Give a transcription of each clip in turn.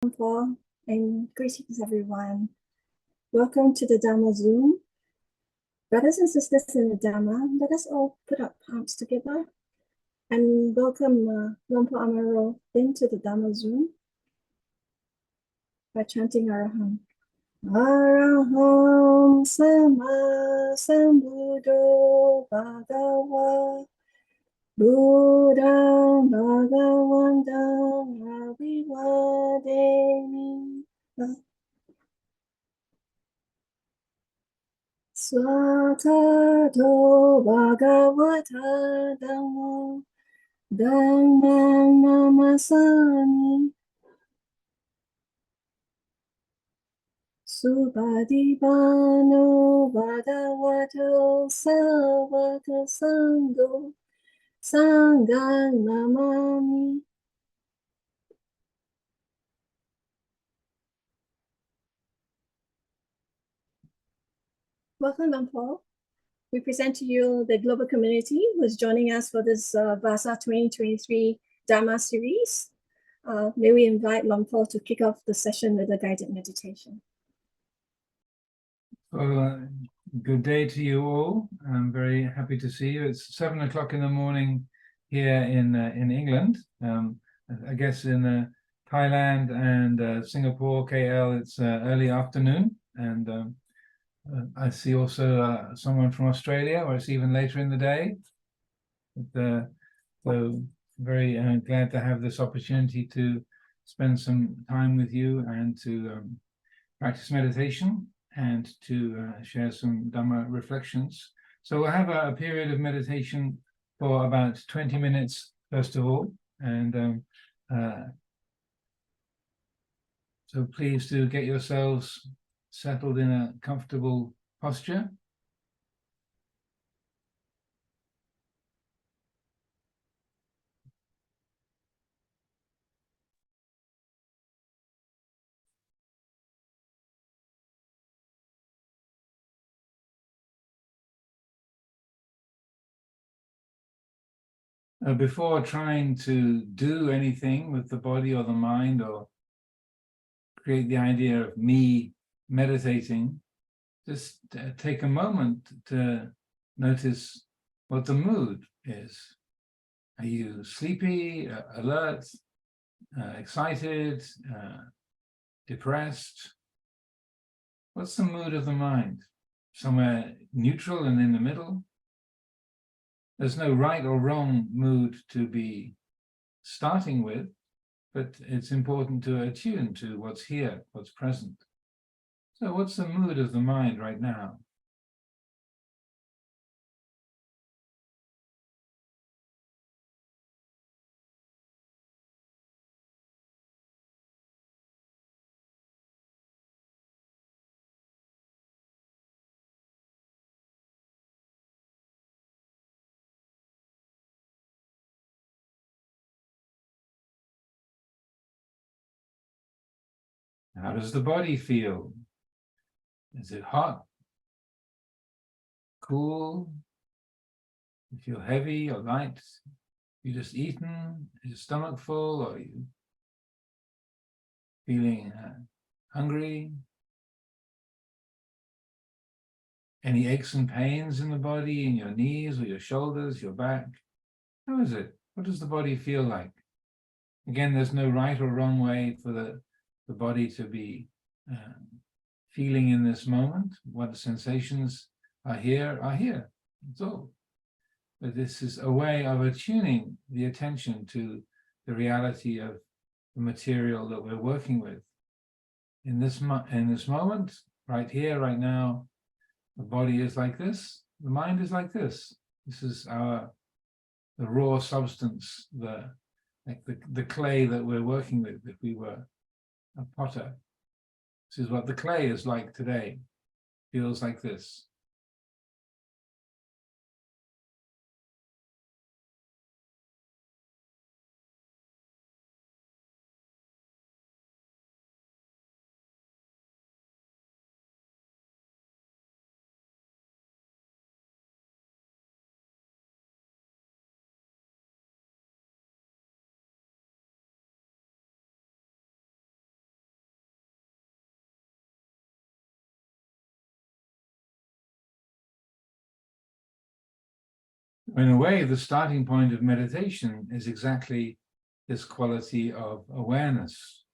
Luang Por, and greetings everyone. Welcome to the Dhamma Zoom. Brothers and sisters in the Dhamma, let us all put our palms together and welcome Luang Por Amaro into the Dhamma Zoom by chanting Araham. Araham Sama Sambuddho Bhagava Buddham Bhagavandam Abhivademi Swatato Bhagavata Dhammo Dhammam Namasami Subhadipano Bhagavato Savaka Sangho Sangham Namami. Welcome, Luang Por. We present to you the global community who is joining us for this Vassa 2023 Dhamma series. May we invite Luang Por to kick off the session with a guided meditation. Well, good day to you all. I'm very happy to see you. It's 7 o'clock in the morning here in England. I guess in Thailand and Singapore, KL, it's early afternoon. And I see also someone from Australia, where it's even later in the day. So very glad to have this opportunity to spend some time with you and to practice meditation and to share some Dhamma reflections. So we'll have a period of meditation for about 20 minutes, first of all. And so please do get yourselves settled in a comfortable posture. Before trying to do anything with the body or the mind or create the idea of me meditating, just take a moment to notice what the mood is. Are you sleepy, alert, excited, depressed? What's the mood of the mind? Somewhere neutral and in the middle? There's no right or wrong mood to be starting with, but it's important to attune to what's here, what's present. So what's the mood of the mind right now? How does the body feel? Is it hot? Cool? You feel heavy or light? You just eaten? Is your stomach full? Or are you feeling hungry? Any aches and pains in the body, in your knees or your shoulders, your back? How is it? What does the body feel like? Again, there's no right or wrong way for the body to be feeling in this moment. What sensations are here. That's all. But this is a way of attuning the attention to the reality of the material that we're working with. In this moment, right here, right now, the body is like this, the mind is like this. This is the raw substance, the clay that we're working with. If we were a potter, this is what the clay is like today. Feels like this. In a way, the starting point of meditation is exactly this quality of awareness,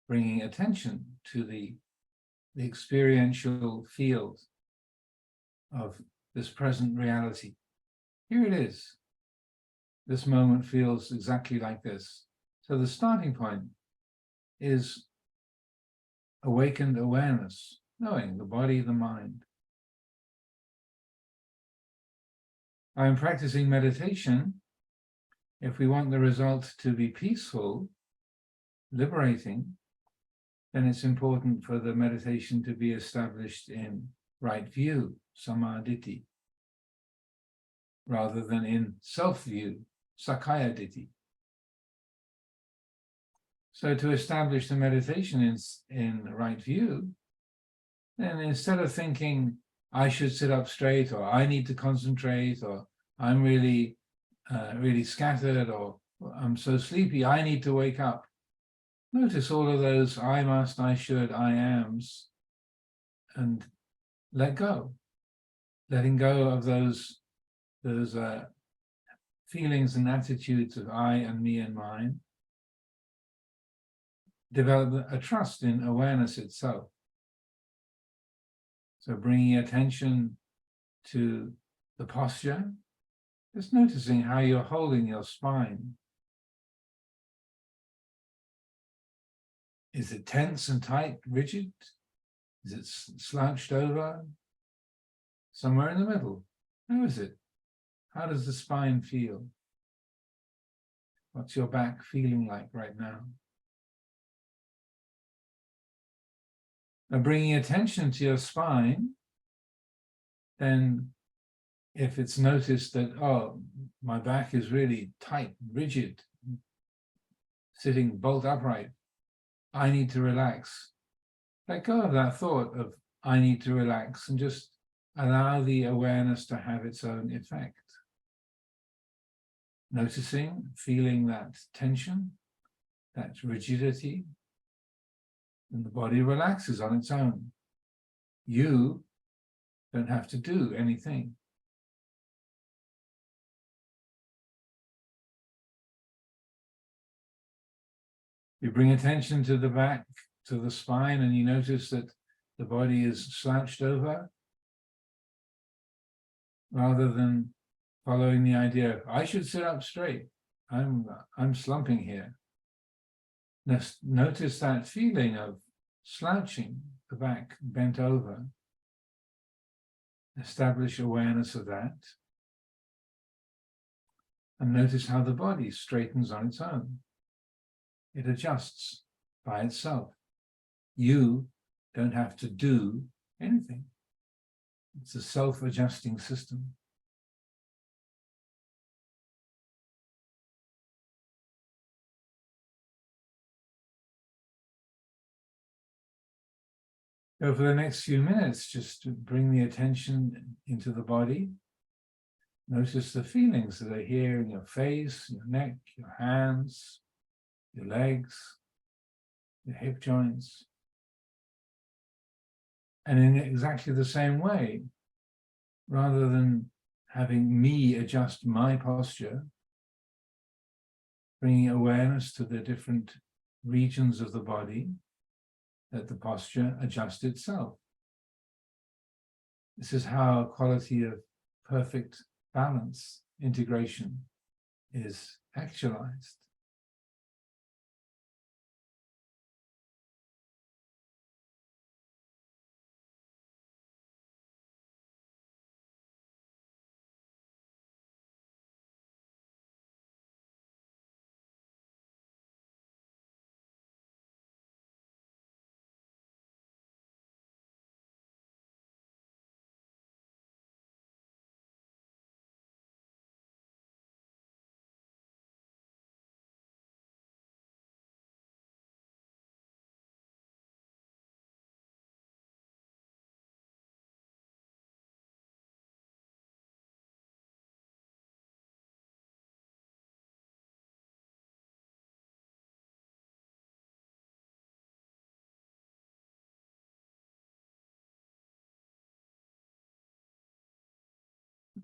bringing attention to the experiential field of this present reality. Here it is. This moment feels exactly like this. So the starting point is awakened awareness, knowing the body, the mind. I'm practicing meditation. If we want the result to be peaceful, liberating, then it's important for the meditation to be established in right view, samadhi, rather than in self-view, sakkaya ditthi. So to establish the meditation in right view, then instead of thinking, I should sit up straight, or I need to concentrate, or I'm really scattered, or I'm so sleepy, I need to wake up. Notice all of those I must, I should, I ams, and let go. Letting go of those feelings and attitudes of I and me and mine. Develop a trust in awareness itself. So bringing attention to the posture, just noticing how you're holding your spine. Is it tense and tight, rigid? Is it slouched over? Somewhere in the middle. How is it? How does the spine feel? What's your back feeling like right now? Now bringing attention to your spine, then if it's noticed that, oh, my back is really tight, rigid, sitting bolt upright, I need to relax. Let go of that thought of I need to relax and just allow the awareness to have its own effect. Noticing, feeling that tension, that rigidity, and the body relaxes on its own. You don't have to do anything. You bring attention to the back, to the spine, and you notice that the body is slouched over, rather than following the idea of, I should sit up straight. I'm slumping here. Notice that feeling of slouching, the back bent over. Establish awareness of that. And notice how the body straightens on its own. It adjusts by itself. You don't have to do anything. It's a self-adjusting system. So for the next few minutes, just to bring the attention into the body. Notice the feelings that are here in your face, your neck, your hands, your legs, your hip joints. And in exactly the same way, rather than having me adjust my posture, bringing awareness to the different regions of the body, let the posture adjust itself. This is how a quality of perfect balance, integration, is actualized.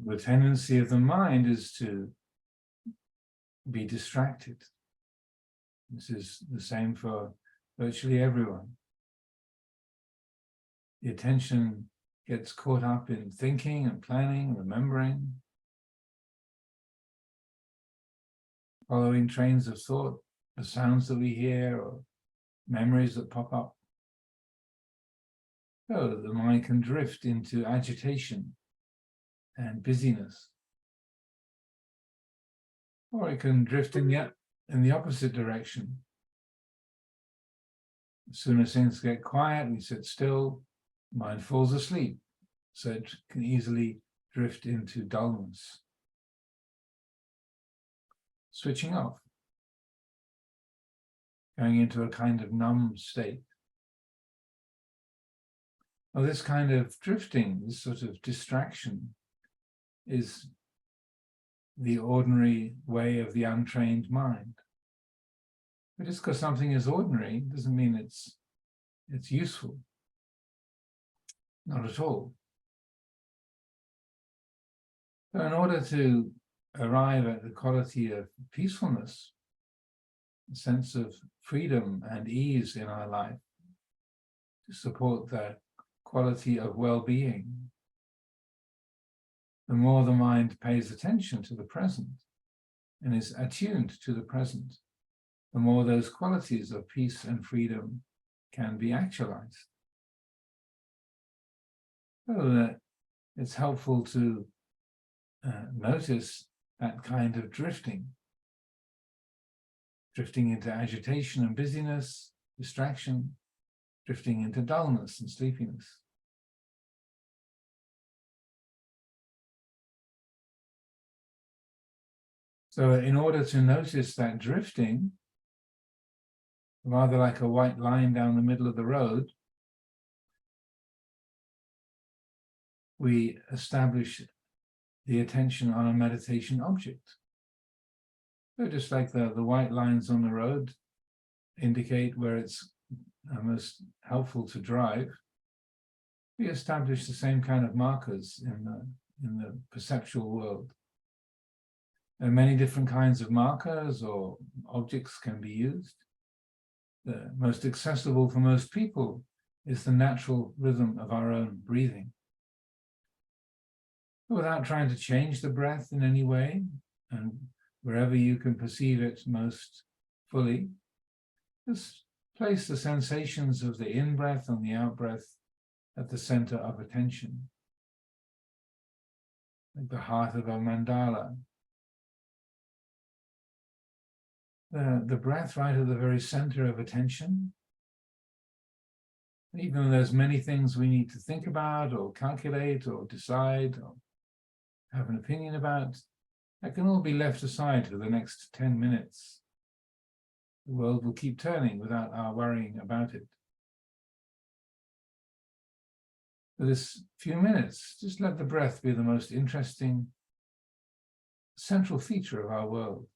The tendency of the mind is to be distracted. This is the same for virtually everyone. The attention gets caught up in thinking and planning, remembering, following trains of thought, the sounds that we hear or memories that pop up. So the mind can drift into agitation and busyness. Or it can drift in the opposite direction. As soon as things get quiet, we sit still, mind falls asleep, so it can easily drift into dullness. Switching off, going into a kind of numb state. Well, this kind of drifting, this sort of distraction, is the ordinary way of the untrained mind. But just because something is ordinary doesn't mean it's useful. Not at all. So in order to arrive at the quality of peacefulness, a sense of freedom and ease in our life, to support that quality of well-being, the more the mind pays attention to the present and is attuned to the present, the more those qualities of peace and freedom can be actualized. So that it's helpful to notice that kind of drifting into agitation and busyness, distraction, drifting into dullness and sleepiness. So in order to notice that drifting, rather like a white line down the middle of the road, we establish the attention on a meditation object. So just like the white lines on the road indicate where it's most helpful to drive, we establish the same kind of markers in the perceptual world. There are many different kinds of markers or objects can be used. The most accessible for most people is the natural rhythm of our own breathing. Without trying to change the breath in any way, and wherever you can perceive it most fully, just place the sensations of the in-breath and the out-breath at the center of attention, like the heart of a mandala. The breath right at the very center of attention. Even though there's many things we need to think about or calculate or decide or have an opinion about, that can all be left aside for the next 10 minutes. The world will keep turning without our worrying about it. For this few minutes, just let the breath be the most interesting, central feature of our world.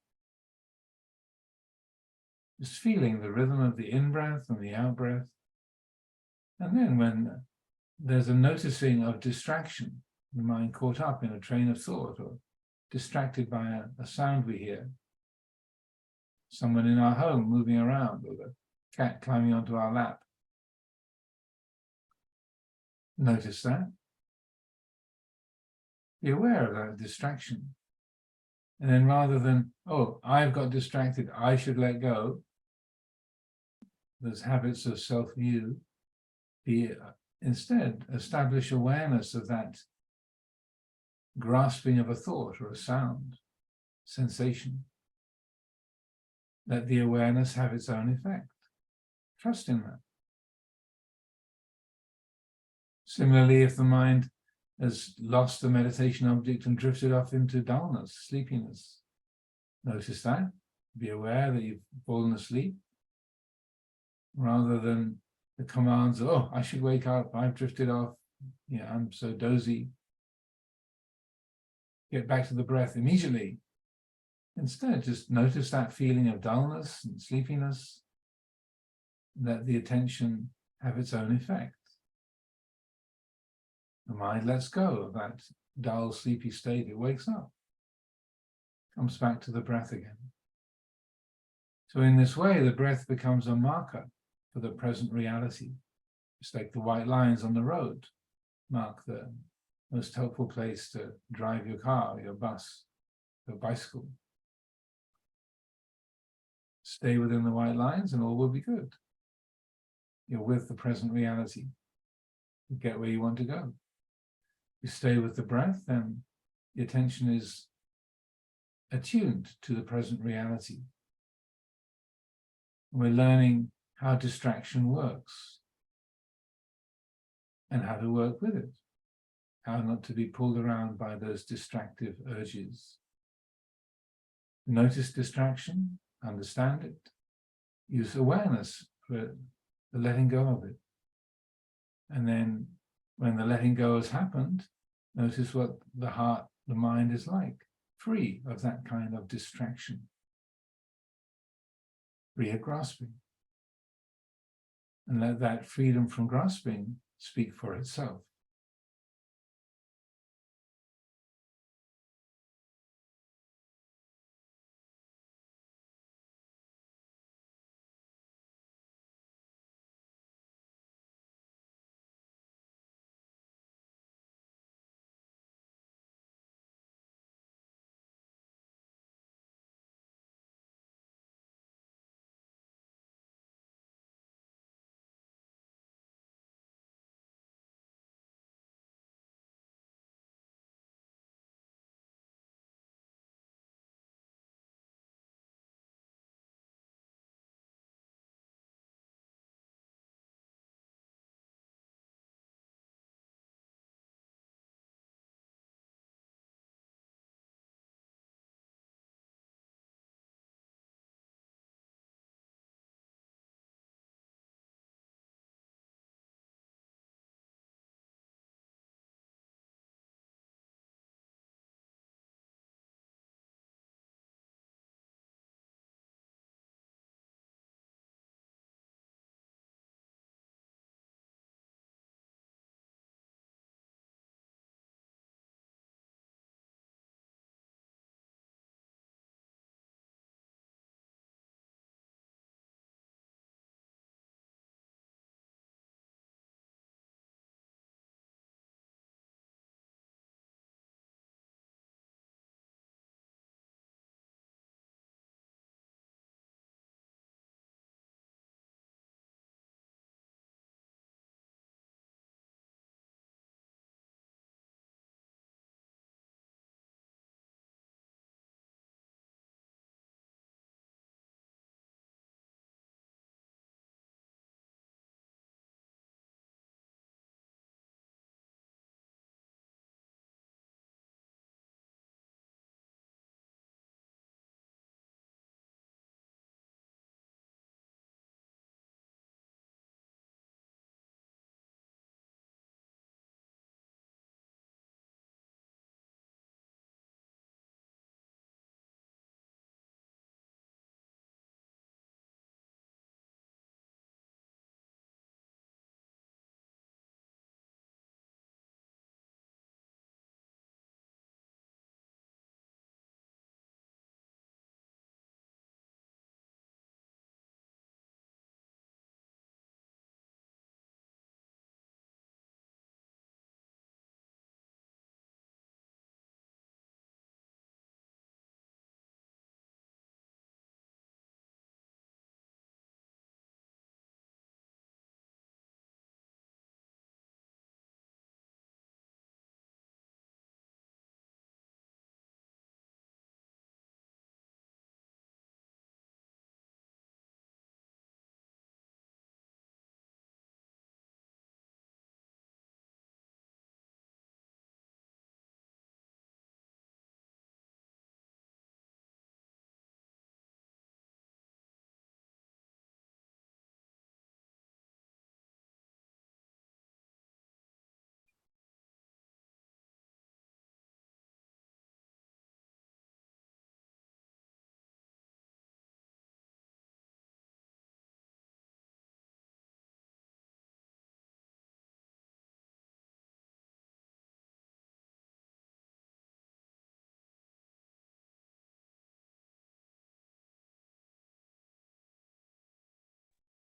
Just feeling the rhythm of the in-breath and the out-breath. And then when there's a noticing of distraction, the mind caught up in a train of thought or distracted by a sound we hear, someone in our home moving around or the cat climbing onto our lap. Notice that. Be aware of that distraction. And then rather than, oh, I've got distracted, I should let go, those habits of self-view, instead establish awareness of that grasping of a thought or a sound, sensation. Let the awareness have its own effect. Trust in that. Similarly, if the mind has lost the meditation object and drifted off into dullness, sleepiness, notice that. Be aware that you've fallen asleep, rather than the commands of, oh, I should wake up, I've drifted off, I'm so dozy. Get back to the breath immediately. Instead, just notice that feeling of dullness and sleepiness. Let the attention have its own effect. The mind lets go of that dull, sleepy state, it wakes up, comes back to the breath again. So in this way, the breath becomes a marker for the present reality. It's like the white lines on the road mark the most helpful place to drive your car, your bus, your bicycle. Stay within the white lines and all will be good. You're with the present reality. You get where you want to go. You stay with the breath, then the attention is attuned to the present reality. We're learning how distraction works and how to work with it, how not to be pulled around by those distractive urges. Notice distraction, understand it, use awareness for the letting go of it. And then when the letting go has happened, notice what the heart, the mind is like, free of that kind of distraction, free of grasping. And let that freedom from grasping speak for itself.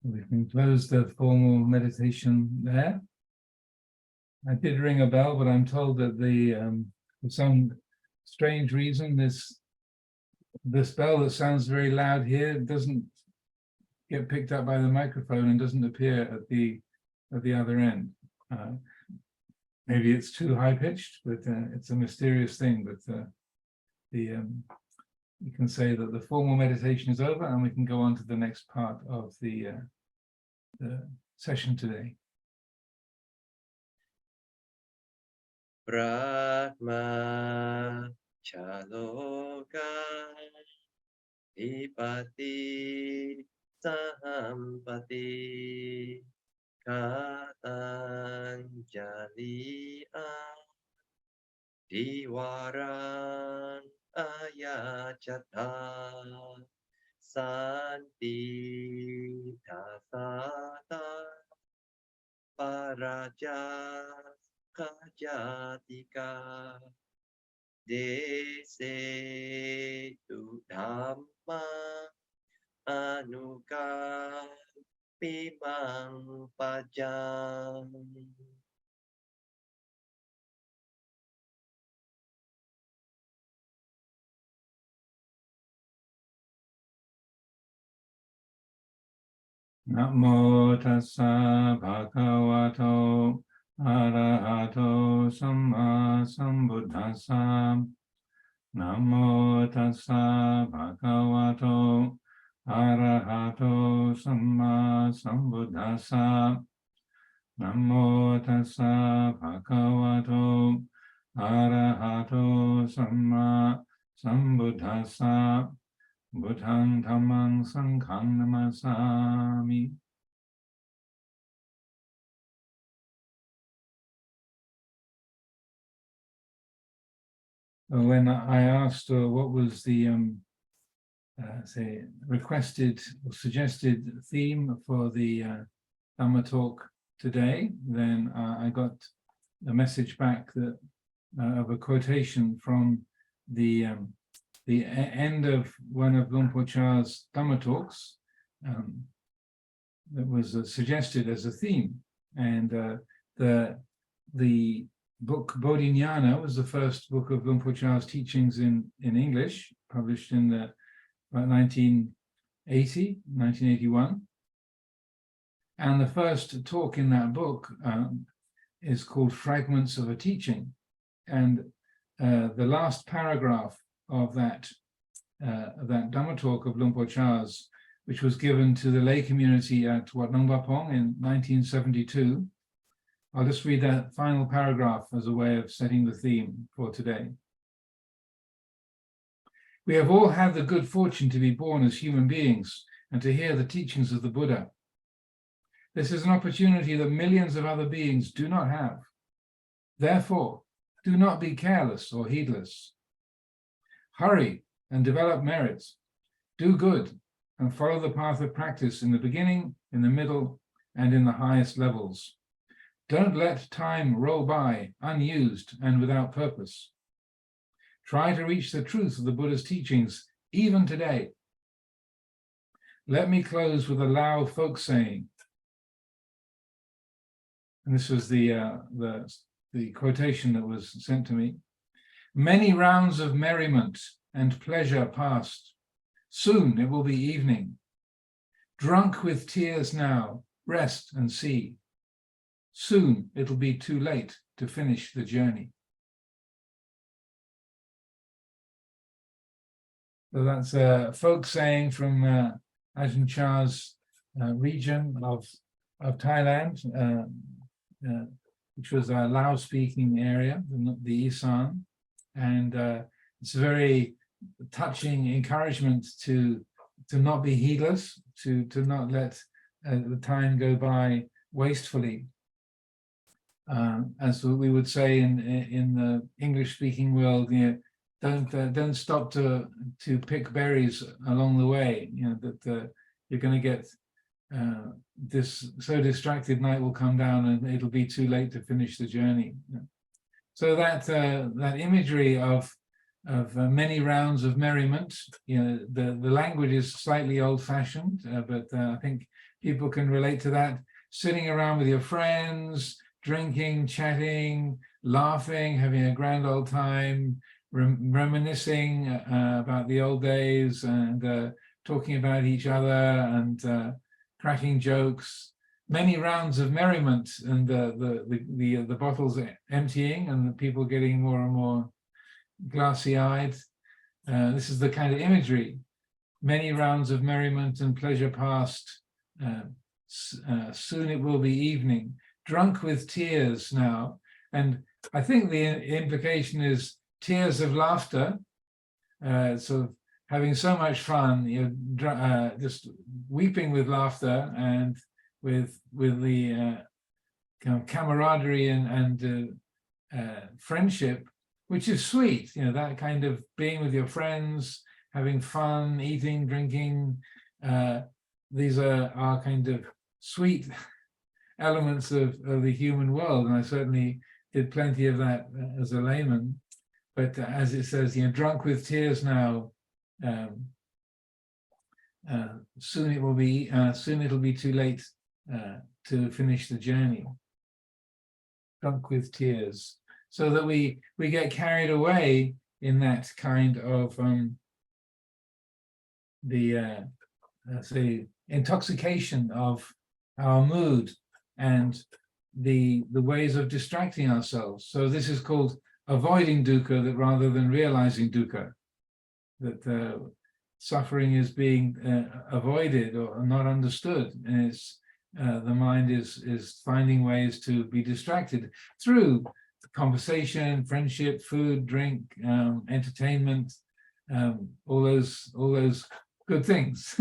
We can close the formal meditation there. I did ring a bell, but I'm told that for some strange reason, this bell that sounds very loud here doesn't get picked up by the microphone and doesn't appear at the other end. Maybe it's too high pitched, but it's a mysterious thing. But you can say that the formal meditation is over, and we can go on to the next part of the session today. Brahma Chaloka Ipati Sahampati Katanjali Diwaran Ayachata Santi Dasata Parajas Kajatika Dese tu Dhamma Anuka Pimang Pajang. Namo tassa bhagavato arahato samma sambuddhassa. Namo tassa bhagavato arahato samma sambuddhassa. Namo tassa bhagavato arahato samma sambuddhassa. Buddhang Dhammang Sanghang Namasami. When I asked what was the requested or suggested theme for the Dhamma Talk today, then I got a message back that of a quotation from the end of one of Luang Por Chah's Dhamma Talks that was suggested as a theme. And the book Bodhinyana was the first book of Luang Por Chah's teachings in English, published in about 1981. And the first talk in that book is called Fragments of a Teaching. And the last paragraph of that Dhamma Talk of Luang Por Chah's, which was given to the lay community at Wat Nong Bapong in 1972. I'll just read that final paragraph as a way of setting the theme for today. We have all had the good fortune to be born as human beings and to hear the teachings of the Buddha. This is an opportunity that millions of other beings do not have. Therefore, do not be careless or heedless. Hurry and develop merit. Do good and follow the path of practice in the beginning, in the middle, and in the highest levels. Don't let time roll by unused and without purpose. Try to reach the truth of the Buddha's teachings even today. Let me close with a Lao folk saying. And this was the quotation that was sent to me. Many rounds of merriment and pleasure past. Soon it will be evening. Drunk with tears now, rest and see. Soon it'll be too late to finish the journey. So that's a folk saying from Ajahn Chah's region of Thailand, which was a Lao-speaking area, the Isan. And it's a very touching encouragement to not be heedless, to not let the time go by wastefully. As we would say in the English-speaking world, don't stop to pick berries along the way. That you're going to get so distracted, night will come down and it'll be too late to finish the journey. So that imagery of many rounds of merriment, the language is slightly old-fashioned, but I think people can relate to that. Sitting around with your friends, drinking, chatting, laughing, having a grand old time, reminiscing about the old days, and talking about each other, and cracking jokes. Many rounds of merriment, and the bottles emptying, and the people getting more and more glassy-eyed. This is the kind of imagery. Many rounds of merriment and pleasure past. Soon it will be evening. Drunk with tears now. And I think the implication is tears of laughter. Sort of having so much fun, just weeping with laughter, and with the kind of camaraderie and friendship, which is sweet. That kind of being with your friends, having fun, eating, drinking. These are kind of sweet elements of the human world, and I certainly did plenty of that as a layman. But as it says, drunk with tears now. Soon it'll be too late to finish the journey. Drunk with tears, so that we get carried away in that kind of say intoxication of our mood and the ways of distracting ourselves. So this is called avoiding dukkha, that rather than realizing dukkha, that suffering is being avoided or not understood, and it's the mind is finding ways to be distracted through conversation, friendship, food, drink, entertainment, all those good things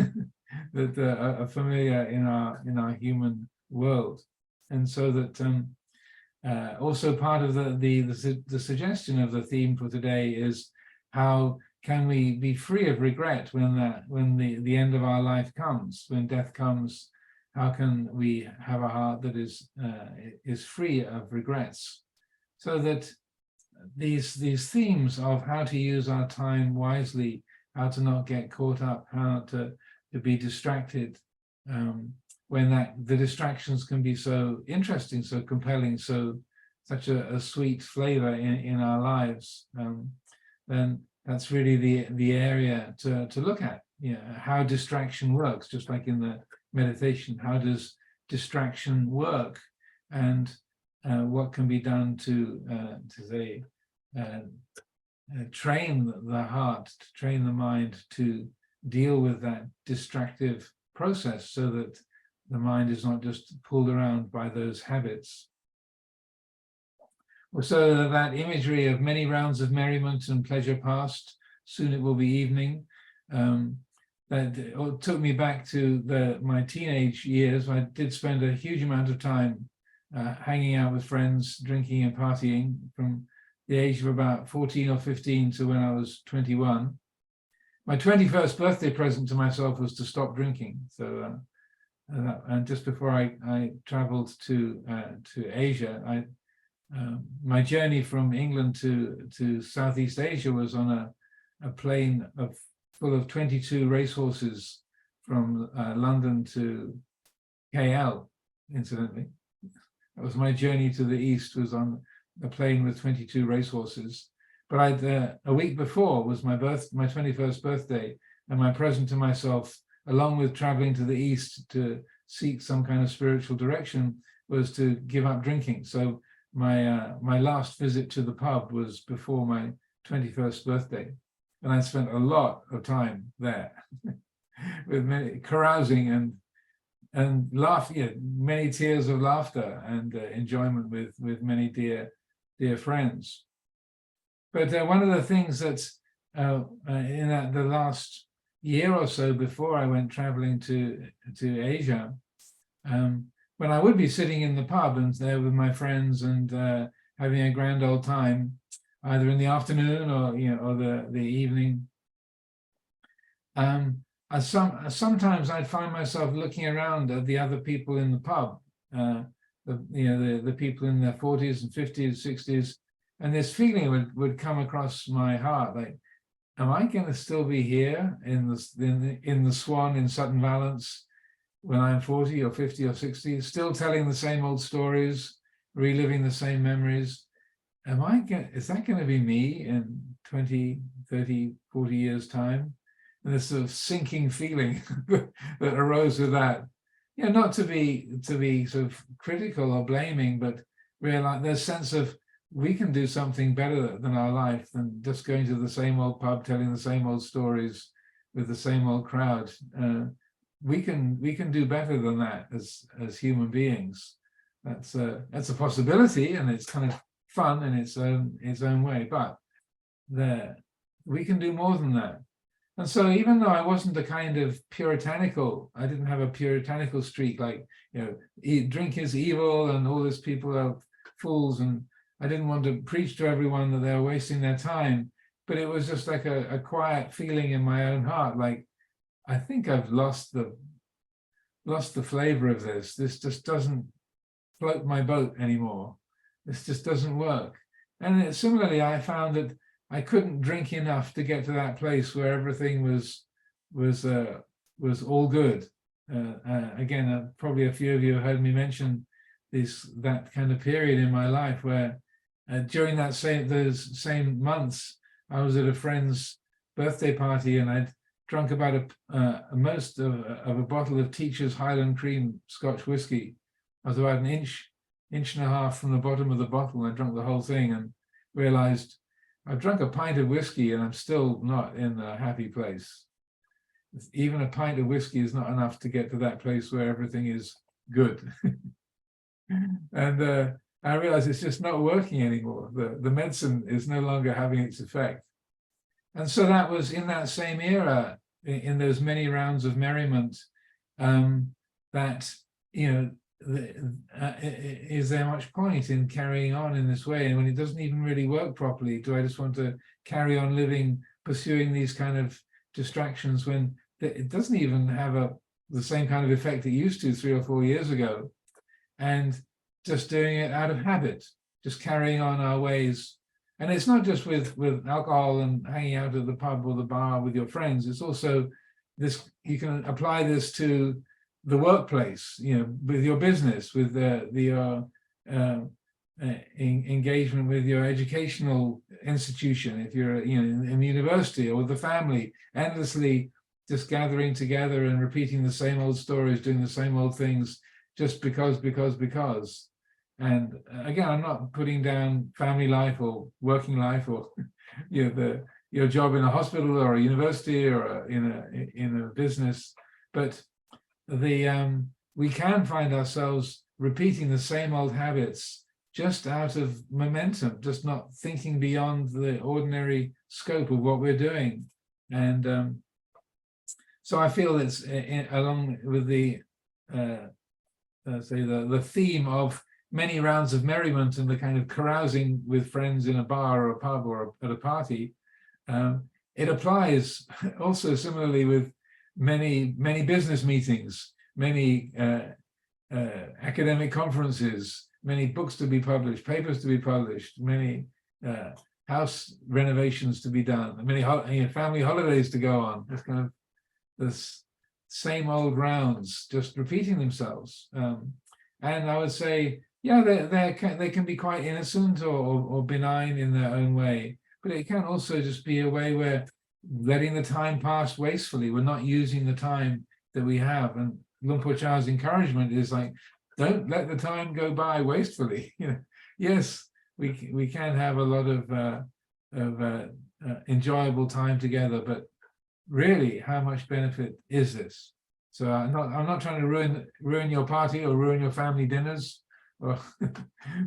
that are familiar in our human world. And so that also part of the suggestion of the theme for today is, how can we be free of regret when the end of our life comes, when death comes? How can we have a heart that is free of regrets? So that these themes of how to use our time wisely, how to not get caught up, how to be distracted, when the distractions can be so interesting, so compelling, such a sweet flavor in our lives, then that's really the area to look at. How distraction works, just like in the meditation. How does distraction work, and what can be done to say train the heart, to train the mind to deal with that distractive process, so that the mind is not just pulled around by those habits. So that imagery of many rounds of merriment and pleasure past, soon it will be evening, that took me back to my teenage years. I did spend a huge amount of time hanging out with friends, drinking and partying, from the age of about 14 or 15 to when I was 21. My 21st birthday present to myself was to stop drinking. So, and just before I traveled to Asia, my journey from England to Southeast Asia was on a plane full of 22 racehorses from London to KL, incidentally. That was my journey to the east, was on a plane with 22 racehorses. But a week before was my 21st birthday, and my present to myself, along with traveling to the east to seek some kind of spiritual direction, was to give up drinking. So my last visit to the pub was before my 21st birthday, and I spent a lot of time there with many carousing and laughing, many tears of laughter and enjoyment with many dear friends. But one of the things that's in the last year or so before I went traveling to Asia, when I would be sitting in the pub and there with my friends and having a grand old time, either in the afternoon or the evening, sometimes I'd find myself looking around at the other people in the pub, the people in their 40s and 50s, 60s, and this feeling would come across my heart, like, am I going to still be here in the Swan in Sutton Valence, when I'm 40 or 50 or 60, still telling the same old stories, reliving the same memories. Is that going to be me in 20, 30, 40 years time? And this sort of sinking feeling that arose with that. You know, not to be sort of critical or blaming, but realize there's a sense of we can do something better than our life than just going to the same old pub, telling the same old stories with the same old crowd. We can do better than that as human beings. That's a possibility, and it's kind of fun in its own way. But we can do more than that. And so, even though I wasn't a kind of puritanical, I didn't have a puritanical streak, like, you know, drink is evil and all these people are fools, and I didn't want to preach to everyone that they were wasting their time. But it was just like a quiet feeling in my own heart, like, I think I've lost the flavor of this. This just doesn't float my boat anymore. This just doesn't work. And similarly, I found that I couldn't drink enough to get to that place where everything was all good. Again, probably a few of you have heard me mention that kind of period in my life where during those same months, I was at a friend's birthday party, and I'd drunk about most of a bottle of Teacher's Highland Cream Scotch whiskey. I was about an inch and a half from the bottom of the bottle, and I drank the whole thing and realized I've drunk a pint of whiskey and I'm still not in a happy place. Even a pint of whiskey is not enough to get to that place where everything is good. And I realized it's just not working anymore. The medicine is no longer having its effect. And so that was in that same era, in those many rounds of merriment, that, you know, is there much point in carrying on in this way? And when it doesn't even really work properly, do I just want to carry on living, pursuing these kind of distractions when it doesn't even have the same kind of effect it used to 3 or 4 years ago, and just doing it out of habit, just carrying on our ways. And it's not just with alcohol and hanging out at the pub or the bar with your friends. It's also this, you can apply this to the workplace, you know, with your business, with your engagement with your educational institution, if you're, you know, in the university, or with the family, endlessly just gathering together and repeating the same old stories, doing the same old things, just because. And again, I'm not putting down family life or working life or, you know, your job in a hospital or a university or in a business, but we can find ourselves repeating the same old habits just out of momentum, just not thinking beyond the ordinary scope of what we're doing. And so I feel it's along with the theme of many rounds of merriment and the kind of carousing with friends in a bar or a pub or at a party. It applies also similarly with many business meetings, many academic conferences, many books to be published, papers to be published, many house renovations to be done, many family holidays to go on. It's kind of this same old rounds, just repeating themselves. And I would say, yeah, they can be quite innocent or benign in their own way, but it can also just be a way where letting the time pass wastefully. We're not using the time that we have. And Luang Por Chah's encouragement is like, don't let the time go by wastefully. You know, yes, we can have a lot of enjoyable time together, but really, how much benefit is this? So I'm not trying to ruin your party or ruin your family dinners or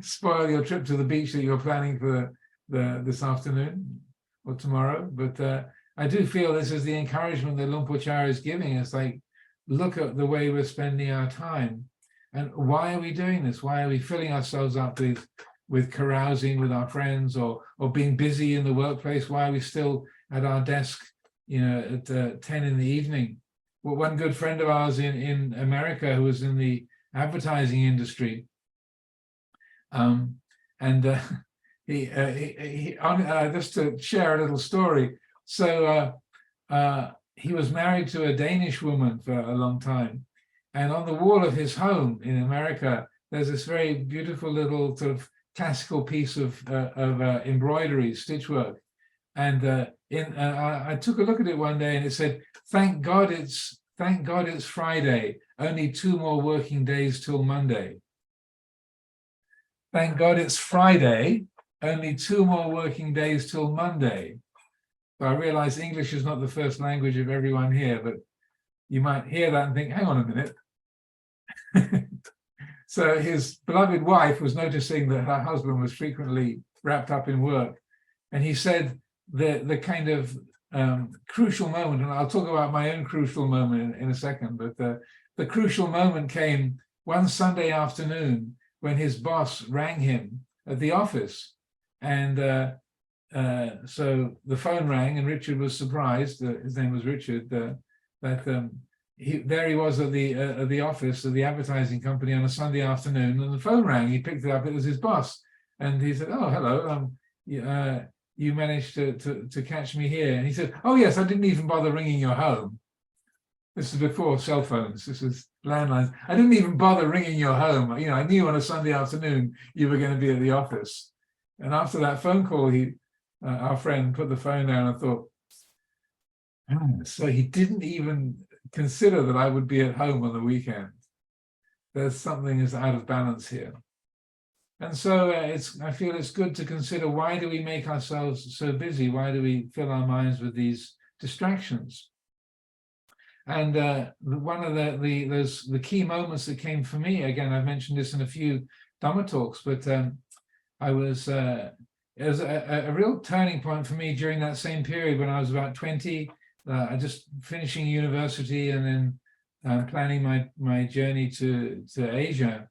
spoil your trip to the beach that you're planning for this afternoon or tomorrow. But I do feel this is the encouragement that Luang Por Chah is giving us. Like, look at the way we're spending our time, and why are we doing this? Why are we filling ourselves up with carousing with our friends or being busy in the workplace? Why are we still at our desk, you know, at 10 in the evening? Well, one good friend of ours in America who was in the advertising industry, he just to share a little story. So he was married to a Danish woman for a long time, And on the wall of his home in America, there's this very beautiful little sort of classical piece of embroidery, stitchwork. And I took a look at it one day, and it said, thank God it's Friday, only 2 more working days till Monday. Thank God it's Friday, only 2 more working days till Monday. So I realize English is not the first language of everyone here, but you might hear that and think, hang on a minute. So his beloved wife was noticing that her husband was frequently wrapped up in work. And he said the kind of crucial moment, and I'll talk about my own crucial moment in a second, but the crucial moment came one Sunday afternoon when his boss rang him at the office. And so the phone rang, and Richard was surprised, his name was Richard, that there he was at the office of the advertising company on a Sunday afternoon, and the phone rang. He picked it up. It was his boss, and he said, "Oh, hello. You managed to catch me here." And he said, "Oh, yes. I didn't even bother ringing your home. This is before cell phones. This is landlines. I didn't even bother ringing your home. I knew on a Sunday afternoon you were going to be at the office." And after that phone call, our friend put the phone down and thought, so he didn't even consider that I would be at home on the weekend. There's something is out of balance here. And so I feel it's good to consider, why do we make ourselves so busy? Why do we fill our minds with these distractions? And one of the key moments that came for me, again, I've mentioned this in a few Dhamma talks, but it was a real turning point for me during that same period when I was about 20. Just finishing university and then planning my journey to Asia.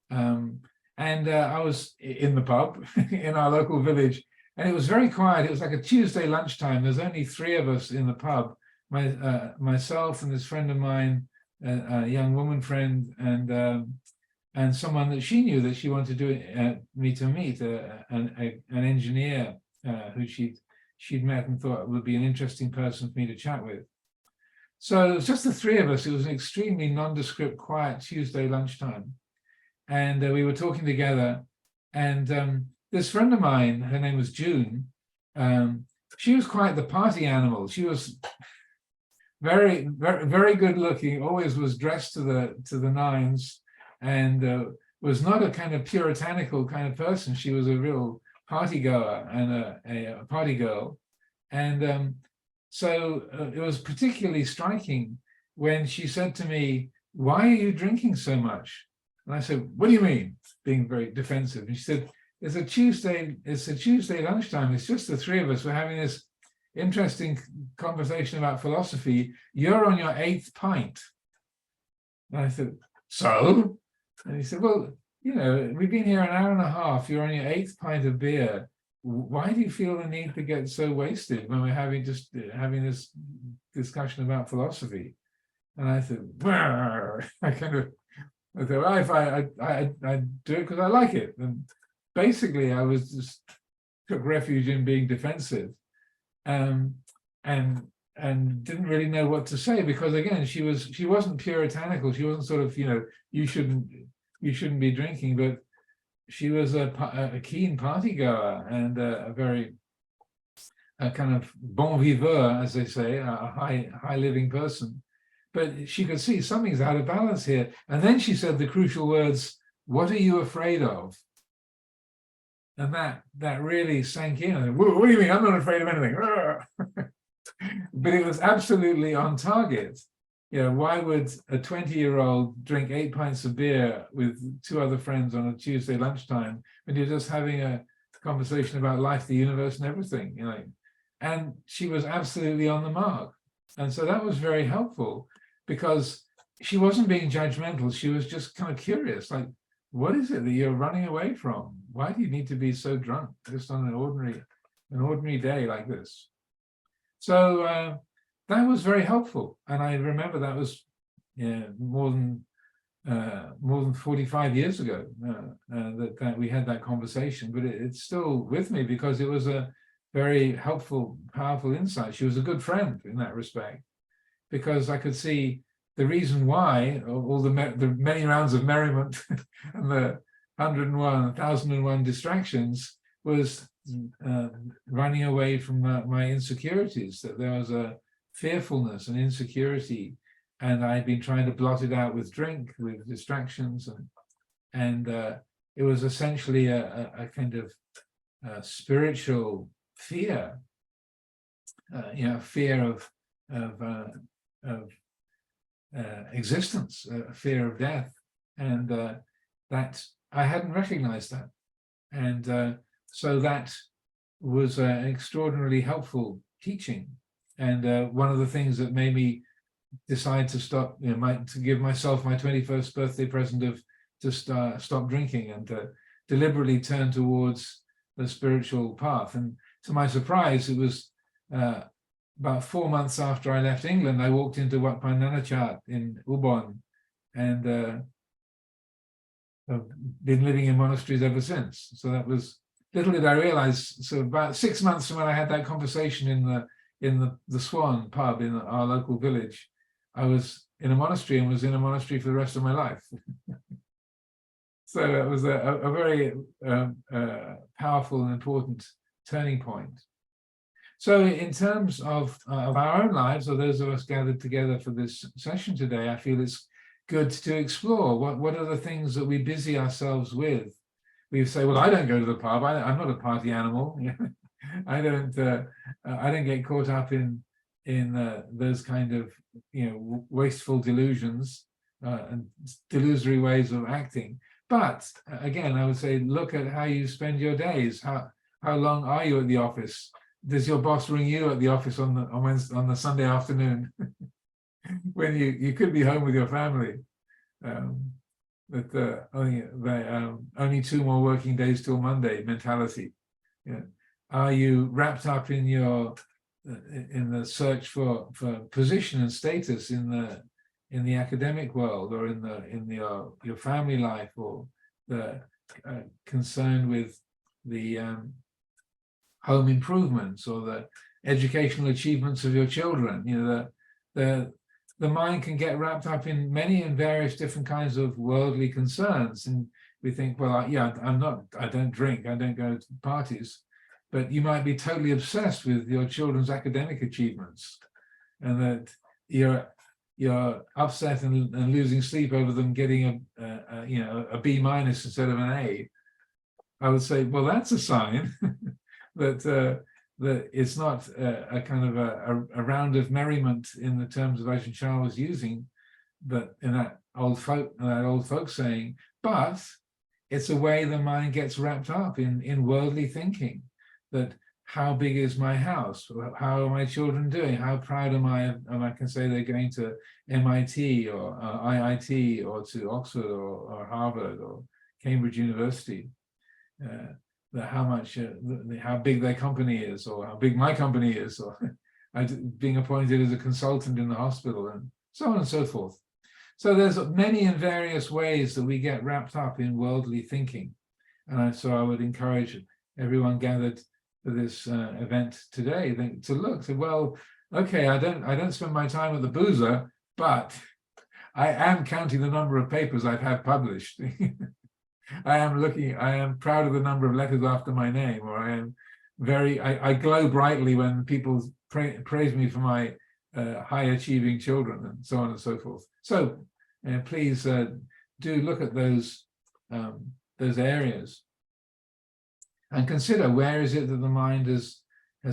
And I was in the pub in our local village, and it was very quiet. It was like a Tuesday lunchtime. There's only 3 of us in the pub, myself and this friend of mine, a young woman friend, and someone that she knew that she wanted me to meet, an engineer who she'd met and thought would be an interesting person for me to chat with. So it was just the 3 of us. It was an extremely nondescript, quiet Tuesday lunchtime. And we were talking together. And this friend of mine, her name was June, she was quite the party animal. She was very, very, very good looking, always was dressed to the nines, and was not a kind of puritanical kind of person. She was a real party goer and a party girl. And so it was particularly striking when she said to me, "Why are you drinking so much?" And I said, "What do you mean?" Being very defensive. And she said, it's a Tuesday lunchtime. It's just the 3 of us. We're having this interesting conversation about philosophy. You're on your 8th pint. And I said, "So?" And he said, "Well, we've been here an hour and a half. You're on your 8th pint of beer. Why do you feel the need to get so wasted when we're having this discussion about philosophy?" And I said, I thought, well, if I do it because I like it. And basically, I was just took refuge in being defensive, and didn't really know what to say, because again, she wasn't puritanical. She wasn't sort of you shouldn't be drinking, but she was a keen party goer and a very kind of bon viveur, as they say, a high living person. But she could see something's out of balance here. And then she said the crucial words, "What are you afraid of?" And that really sank in. What do you mean? I'm not afraid of anything. But it was absolutely on target. Why would a 20-year-old drink 8 pints of beer with 2 other friends on a Tuesday lunchtime when you're just having a conversation about life, the universe, and everything? And she was absolutely on the mark. And so that was very helpful, because she wasn't being judgmental. She was just kind of curious, like, what is it that you're running away from? Why do you need to be so drunk just on an ordinary day like this? So that was very helpful. And I remember that was more than 45 years ago that we had that conversation, but it's still with me because it was a very helpful, powerful insight. She was a good friend in that respect, because I could see the reason why all the many rounds of merriment and the 1,001 distractions was running away from my insecurities, that there was a fearfulness and insecurity, and I'd been trying to blot it out with drink, with distractions, and it was essentially a kind of spiritual fear, fear of existence, fear of death, and that I hadn't recognized that, and so that was an extraordinarily helpful teaching, and one of the things that made me decide to stop, to give myself my 21st birthday present of to stop drinking and to deliberately turn towards the spiritual path. And to my surprise, it was about 4 months after I left England, I walked into Wat Pah Chat in Ubon, and I've been living in monasteries ever since. So that was, little did I realize, so about 6 months from when I had that conversation in the Swan pub in our local village, I was in a monastery and was in a monastery for the rest of my life. So it was a very powerful and important turning point. So in terms of our own lives, or those of us gathered together for this session today, I feel it's good to explore what are the things that we busy ourselves with. We say, well, I don't go to the pub. I'm not a party animal. I don't get caught up in those kind of wasteful delusions and delusory ways of acting. But again, I would say, look at how you spend your days. How long are you at the office? Does your boss ring you at the office on the Sunday afternoon when you could be home with your family? Only 2 more working days till Monday mentality. Are you wrapped up in the search for position and status in the academic world, or in your family life, or the concern with the home improvements or the educational achievements of your children? The mind can get wrapped up in many and various different kinds of worldly concerns, and we think, well, I don't drink, I don't go to parties, but you might be totally obsessed with your children's academic achievements, and that you're upset and losing sleep over them getting a B- instead of an A. I would say, well, that's a sign that it's not a kind of a round of merriment in the terms of Ajahn Chah was using, but in that old folk saying, but it's a way the mind gets wrapped up in worldly thinking. That how big is my house? How are my children doing? How proud am I? And I can say they're going to MIT or IIT or to Oxford or Harvard or Cambridge University. How big their company is, or how big my company is, or being appointed as a consultant in the hospital, and so on and so forth. So there's many and various ways that we get wrapped up in worldly thinking, and so I would encourage everyone gathered for this event today to look. Well, okay, I don't spend my time at the boozer, but I am counting the number of papers I've had published. I am proud of the number of letters after my name, or I glow brightly when people praise me for my high achieving children, and so on and so forth. So please do look at those areas and consider, where is it that the mind has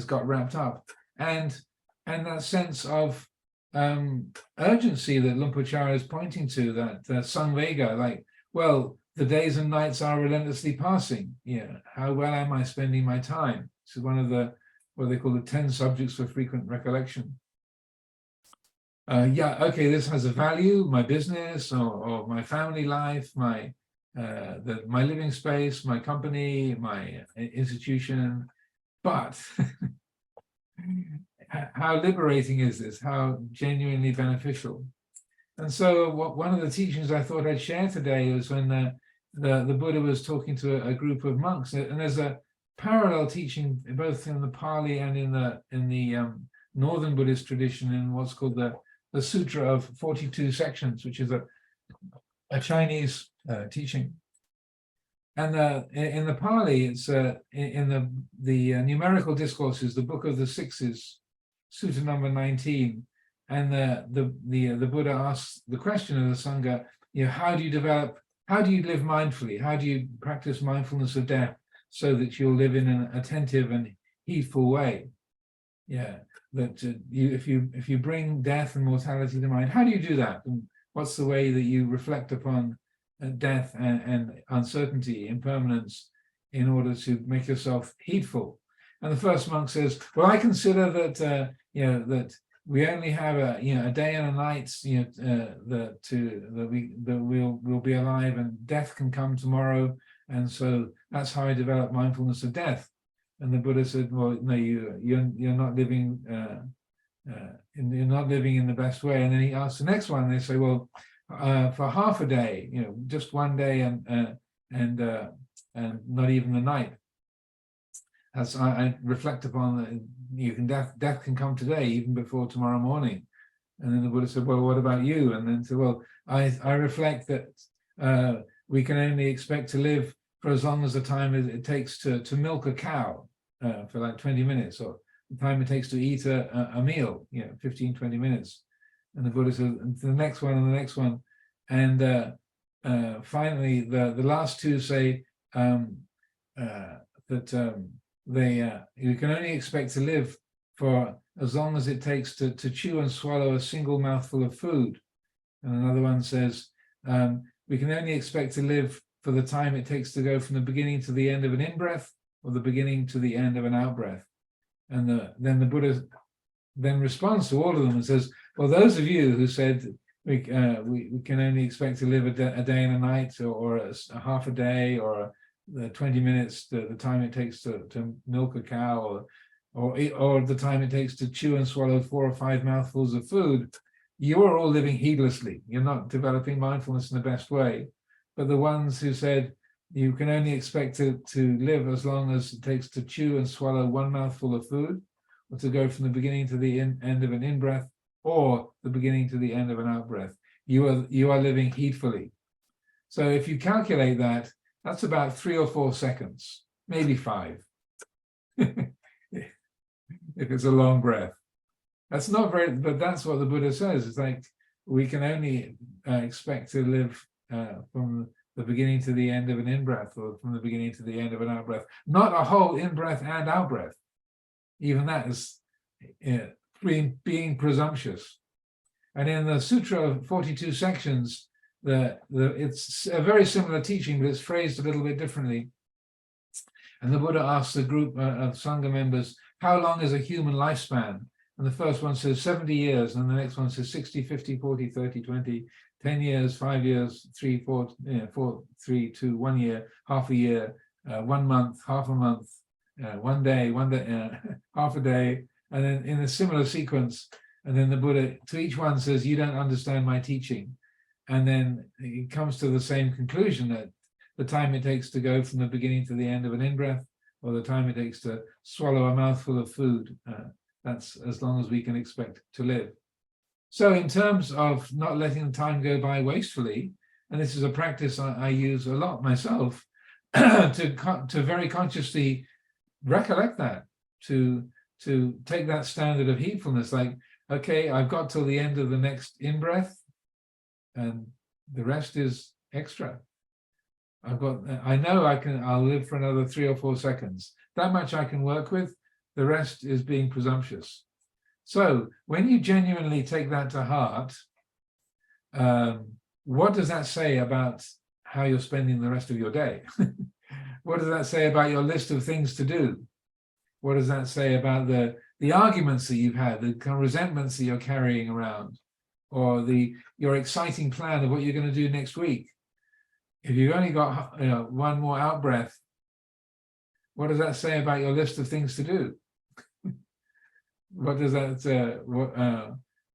got wrapped up, and that sense of urgency that Luang Por Chah is pointing to, that samvega, like, well, the days and nights are relentlessly passing. How well am I spending my time? This is one of what they call the 10 subjects for frequent recollection. Okay, this has a value, my business or my family life, my living space, my company, my institution, but how liberating is this? How genuinely beneficial? And so one of the teachings I thought I'd share today was when the Buddha was talking to a group of monks, and there's a parallel teaching both in the Pali and in the Northern Buddhist tradition, in what's called the the Sutra of 42 sections, which is a Chinese teaching. And in the Pali, it's in the numerical discourses, the Book of the Sixes, Sutta number 19, and the Buddha asks the question of the Sangha, how do you live mindfully? How do you practice mindfulness of death so that you'll live in an attentive and heedful way? Yeah, that if you bring death and mortality to mind, how do you do that? And what's the way that you reflect upon death and uncertainty, impermanence, in order to make yourself heedful? And the first monk says, well, I consider that that we only have a day and a night, that we'll be alive, and death can come tomorrow, and so that's how I develop mindfulness of death. And the Buddha said, well, no, you're not living you're not living in the best way. And then he asks the next one. They say, well, for half a day, just one day, and not even the night. As I reflect upon that, death can come today, even before tomorrow morning. And then the Buddha said, well, what about you? And then said, well, I reflect that we can only expect to live for as long as the time it takes to milk a cow, for like 20 minutes, or the time it takes to eat a meal, 15, 20 minutes. And the Buddha said, the next one and the next one. And finally, the last two say that you can only expect to live for as long as it takes to chew and swallow a single mouthful of food. And another one says, we can only expect to live for the time it takes to go from the beginning to the end of an in-breath, or the beginning to the end of an out-breath. And then the Buddha then responds to all of them and says, well, those of you who said we can only expect to live a day and a night, or a half a day, or 20 minutes, the time it takes to milk a cow, or the time it takes to chew and swallow 4 or 5 mouthfuls of food, you are all living heedlessly. You're not developing mindfulness in the best way. But the ones who said you can only expect to live as long as it takes to chew and swallow 1 mouthful of food, or to go from the beginning to the end of an in-breath, or the beginning to the end of an out-breath, you are living heedfully. So if you calculate that, that's about 3 or 4 seconds, maybe 5, if it's a long breath. That's not very, but that's what the Buddha says. It's like we can only expect to live from the beginning to the end of an in-breath, or from the beginning to the end of an out-breath. Not a whole in-breath and out-breath. Even that is being presumptuous. And in the Sutra of 42 sections, it's a very similar teaching, but it's phrased a little bit differently. And the Buddha asks a group of Sangha members, how long is a human lifespan? And the first one says 70 years, and the next one says 60, 50, 40, 30, 20, 10 years, 5 years, 3, 4, 3, 2, 1 year, half a year, 1 month, half a month, 1 day, half a day, and then in a similar sequence. And then the Buddha, to each one, says, you don't understand my teaching. And then it comes to the same conclusion, that the time it takes to go from the beginning to the end of an in-breath, or the time it takes to swallow a mouthful of food, that's as long as we can expect to live. So in terms of not letting time go by wastefully, and this is a practice I use a lot myself, to very consciously recollect that, to take that standard of heedfulness, like, okay, I've got till the end of the next in-breath, and the rest is extra. I know I'll live for another 3 or 4 seconds. That much I can work with. The rest is being presumptuous. So when you genuinely take that to heart, what does that say about how you're spending the rest of your day? What does that say about your list of things to do? What does that say about the arguments that you've had, the kind of resentments that you're carrying around, or your exciting plan of what you're going to do next week? If you've only got 1 more out breath, what does that say about your list of things to do? What does that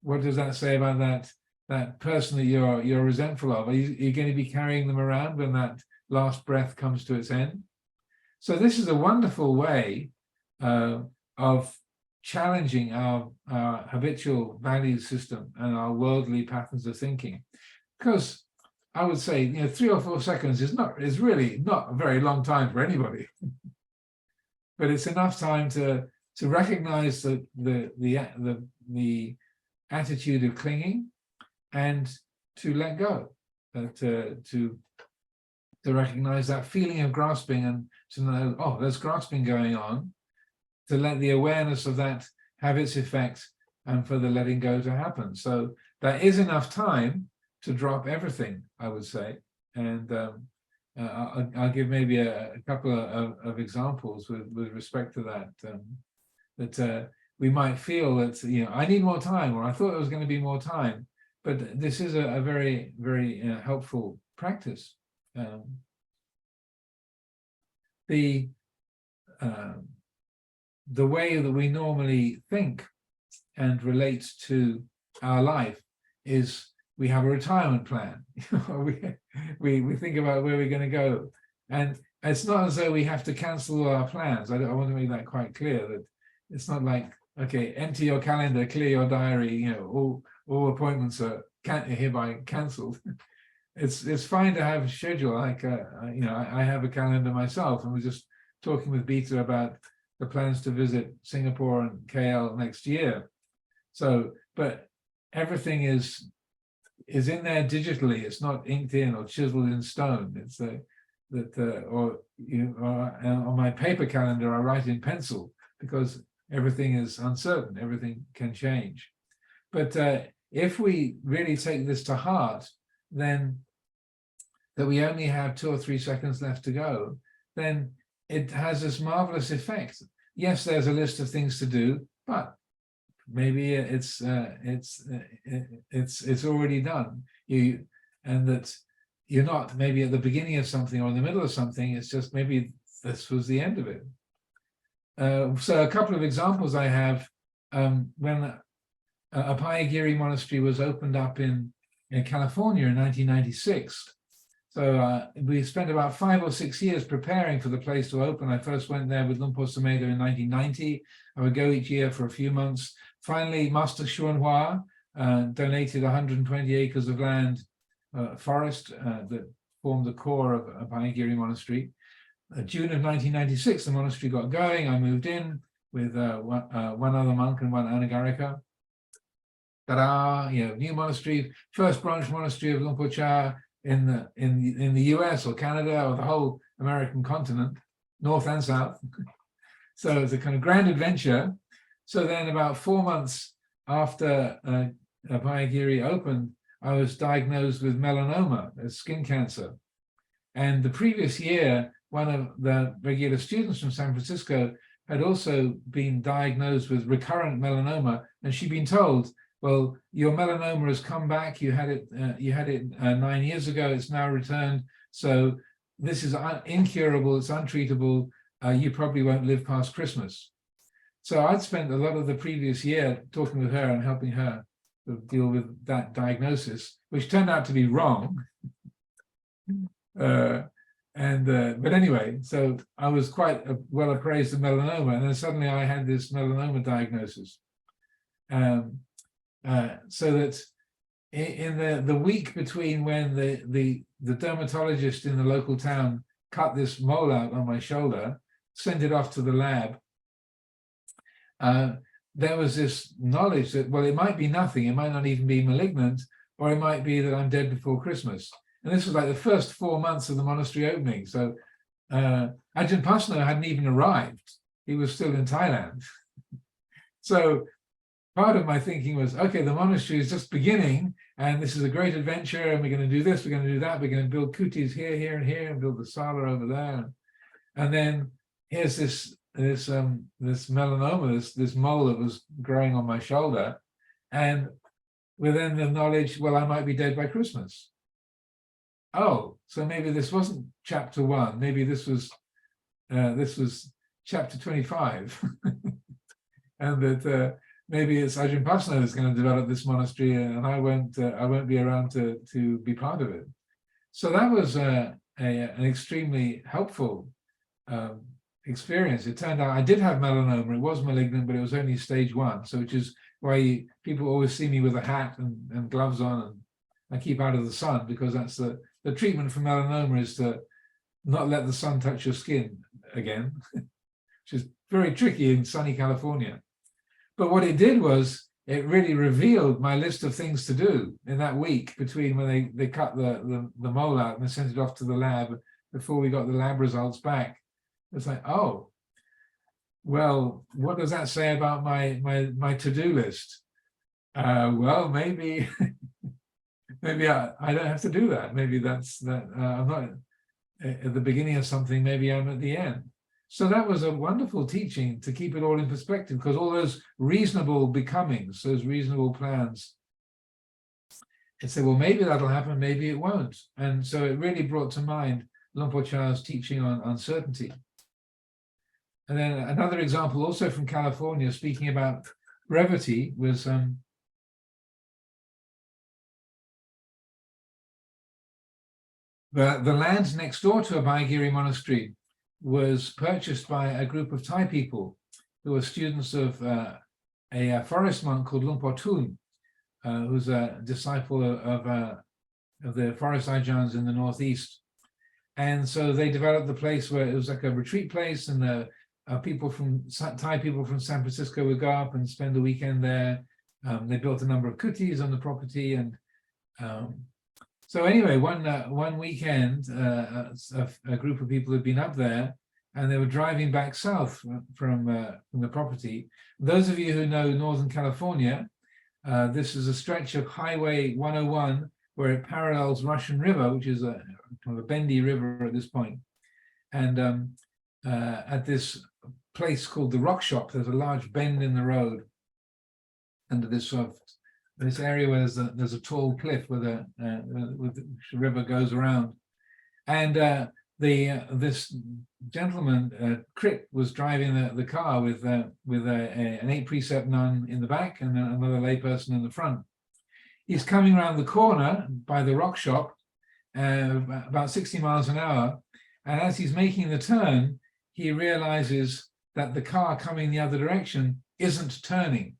what does that say about that person that you're resentful of? Are you going to be carrying them around when that last breath comes to its end? So this is a wonderful way of challenging our habitual value system and our worldly patterns of thinking. Because I would say, 3 or 4 seconds is really not a very long time for anybody, but it's enough time to recognize the attitude of clinging and to let go, to recognize that feeling of grasping and to know, oh, there's grasping going on, to let the awareness of that have its effect and for the letting go to happen. So there is enough time to drop everything, I would say. And I'll give maybe a couple of examples with respect to that. That we might feel that, I need more time, or I thought there was going to be more time. But this is a very, very helpful practice. The way that we normally think and relate to our life is we have a retirement plan. we think about where we're going to go, and it's not as though we have to cancel all our plans. I want to make that quite clear, that it's not like, okay, empty your calendar, clear your diary, all appointments are hereby cancelled. It's fine to have a schedule. Like I have a calendar myself, and we're just talking with Beta about the plans to visit Singapore and KL next year. So, but everything is in there digitally. It's not inked in or chiseled in stone. It's on my paper calendar, I write in pencil because everything is uncertain. Everything can change. But if we really take this to heart, then that we only have 2 or 3 seconds left to go, then it has this marvelous effect. Yes, there's a list of things to do, but maybe it's already done. And that you're not maybe at the beginning of something or in the middle of something. It's just maybe this was the end of it. So a couple of examples I have. When Apayagiri Monastery was opened up in California in 1996. So we spent about 5 or 6 years preparing for the place to open. I first went there with Luang Por Amaro in 1990. I would go each year for a few months. Finally, Master Xuan Hua donated 120 acres of land, forest that formed the core of Apayagiri Monastery. June of 1996, the monastery got going. I moved in with one other monk and one anagarika. Ta-da! New monastery, first branch monastery of Luang Por Chah in the US or Canada or the whole American continent, north and south. So it's a kind of grand adventure. So then about 4 months after Apayagiri opened, I was diagnosed with melanoma, skin cancer. And the previous year, one of the regular students from San Francisco had also been diagnosed with recurrent melanoma, and she'd been told, well, your melanoma has come back. You had it 9 years ago. It's now returned. So this is incurable. It's untreatable. You probably won't live past Christmas. So I'd spent a lot of the previous year talking with her and helping her to deal with that diagnosis, which turned out to be wrong. But anyway, so I was quite well appraised of melanoma, and then suddenly I had this melanoma diagnosis. So that in the week between when the dermatologist in the local town cut this mole out on my shoulder, sent it off to the lab, there was this knowledge that, well, it might be nothing, it might not even be malignant, or it might be that I'm dead before Christmas. And this was like the first 4 months of the monastery opening. So Ajahn Chah hadn't even arrived. He was still in Thailand. So part of my thinking was, okay, the monastery is just beginning, and this is a great adventure, and we're going to do this, we're going to do that, we're going to build kutis here, here, and here, and build the sala over there. And then here's this melanoma, this mole that was growing on my shoulder, and within the knowledge, well, I might be dead by Christmas. Oh, so maybe this wasn't chapter 1, maybe this was chapter 25, and that maybe it's Ajahn Chah that's going to develop this monastery, and I won't be around to be part of it. So that was an extremely helpful experience. It turned out I did have melanoma. It was malignant, but it was only stage 1. So which is why people always see me with a hat and gloves on, and I keep out of the sun, because that's the treatment for melanoma, is to not let the sun touch your skin again, which is very tricky in sunny California. But what it did was it really revealed my list of things to do in that week between when they cut the mole out and they sent it off to the lab before we got the lab results back. It's like, oh, well, what does that say about my to-do list? Well, maybe maybe I don't have to do that. Maybe that's that I'm not at the beginning of something, maybe I'm at the end. So that was a wonderful teaching to keep it all in perspective, because all those reasonable becomings, those reasonable plans, it said, well, maybe that'll happen, maybe it won't. And so it really brought to mind Luang Por Chah's teaching on uncertainty. And then another example also from California, speaking about brevity, was the land next door to Abhayagiri Monastery was purchased by a group of Thai people who were students of a forest monk called Luang Por Thun, who's a disciple of the forest Ajahns in the northeast. And so they developed the place where it was like a retreat place, and the Thai people from San Francisco would go up and spend the weekend there. They built a number of kutis on the property, and so anyway, one weekend, a group of people had been up there, and they were driving back south from the property. Those of you who know Northern California, this is a stretch of Highway 101 where it parallels Russian River, which is a kind of a bendy river at this point. And at this place called the Rock Shop, there's a large bend in the road under this sort of this area where there's a tall cliff where the river goes around. And this gentleman, Krit, was driving the car with an 8-precept nun in the back and another layperson in the front. He's coming around the corner by the Rock Shop, about 60 miles an hour. And as he's making the turn, he realizes that the car coming the other direction isn't turning.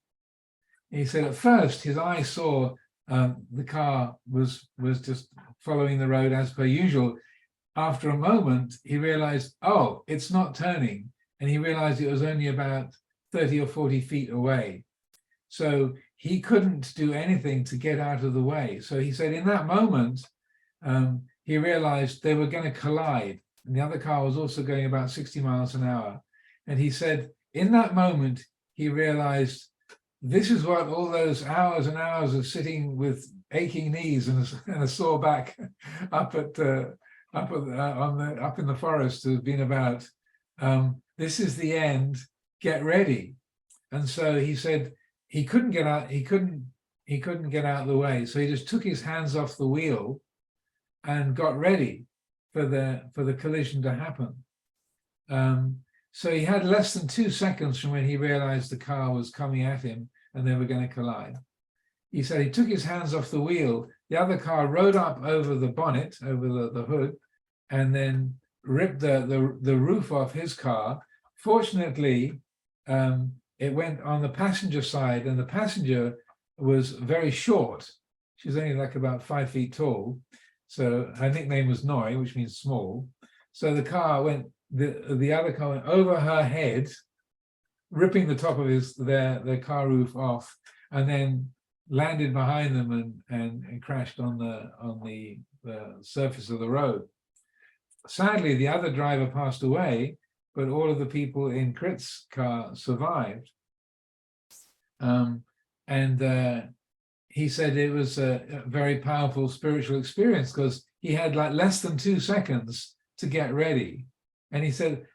He said at first his eye saw the car was just following the road as per usual. After a moment, he realized, oh, it's not turning. And he realized it was only about 30 or 40 feet away. So he couldn't do anything to get out of the way. So he said in that moment, he realized they were going to collide. And the other car was also going about 60 miles an hour. And he said in that moment, he realized, this is what all those hours and hours of sitting with aching knees and a sore back up in the forest has been about. This is the end. Get ready. And so he said he couldn't get out. He couldn't get out of the way. So he just took his hands off the wheel and got ready for the collision to happen. So he had less than 2 seconds from when he realized the car was coming at him and they were going to collide. He said he took his hands off the wheel. The other car rode up over the bonnet, over the hood, and then ripped the roof off his car. Fortunately, it went on the passenger side, and the passenger was very short. She was only like about 5 feet tall. So her nickname was Noi, which means small. So the car went, the other car went over her head, ripping the top of their car roof off, and then landed behind them and crashed on the surface of the road. Sadly, the other driver passed away, but all of the people in Krit's car survived. He said it was a very powerful spiritual experience because he had like less than 2 seconds to get ready. And he said,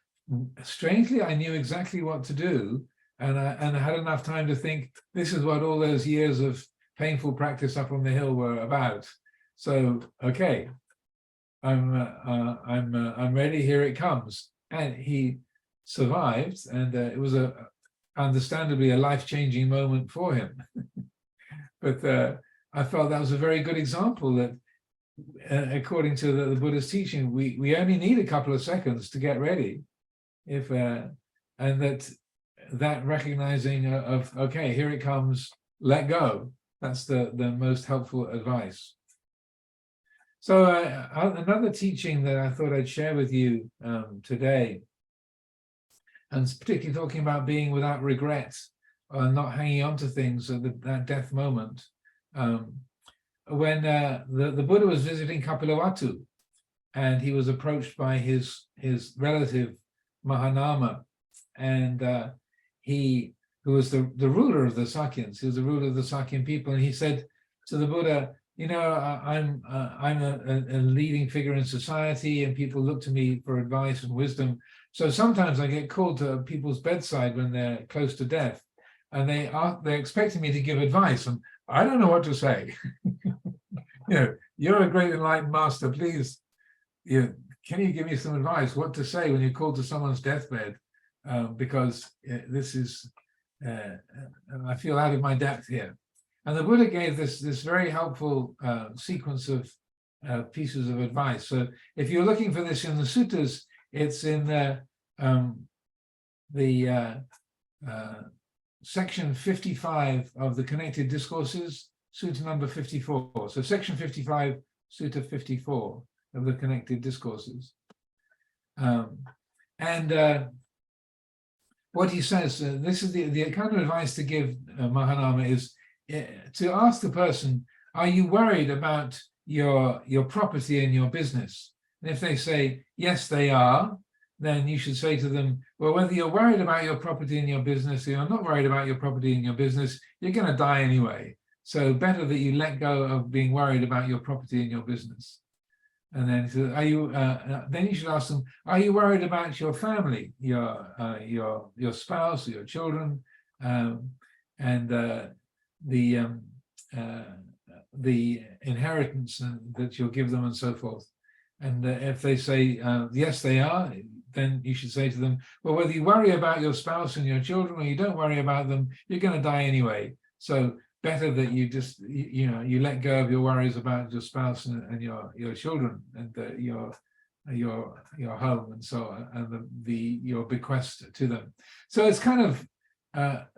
strangely, I knew exactly what to do. And I had enough time to think, this is what all those years of painful practice up on the hill were about. So, okay, I'm ready, here it comes. And he survived, and it was understandably a life-changing moment for him. But I felt that was a very good example that, according to the Buddha's teaching, we only need a couple of seconds to get ready. if and that recognizing of okay, here it comes, let go. That's the most helpful advice. So another teaching that I thought I'd share with you today, and particularly talking about being without regret, not hanging on to things at that death moment. When the Buddha was visiting Kapilavatthu, and he was approached by his relative Mahanama, and who was the ruler of the Sakyans, he was the ruler of the Sakyan people, and he said to the Buddha, you know, I'm a leading figure in society, and people look to me for advice and wisdom. So sometimes I get called to people's bedside when they're close to death, and they're expecting me to give advice, and I don't know what to say. You know, you're a great enlightened master. Please, can you give me some advice? What to say when you're called to someone's deathbed? Because this is, I feel out of my depth here. And the Buddha gave this very helpful sequence of pieces of advice. So if you're looking for this in the suttas, it's in the section 55 of the Connected Discourses, Sutta number 54. So section 55, Sutta 54 of the Connected Discourses. What he says, this is the kind of advice to give Mahanama is to ask the person, are you worried about your property and your business? And if they say, yes, they are, then you should say to them, well, whether you're worried about your property and your business, or you're not worried about your property and your business, you're going to die anyway. So better that you let go of being worried about your property and your business. And then, then you should ask them, are you worried about your family, your spouse, or your children, and the inheritance that you'll give them, and so forth. And if they say yes, they are, then you should say to them, well, whether you worry about your spouse and your children, or you don't worry about them, you're going to die anyway. So better that you just you let go of your worries about your spouse and your children and your home and so on, and your bequest to them. So it's kind of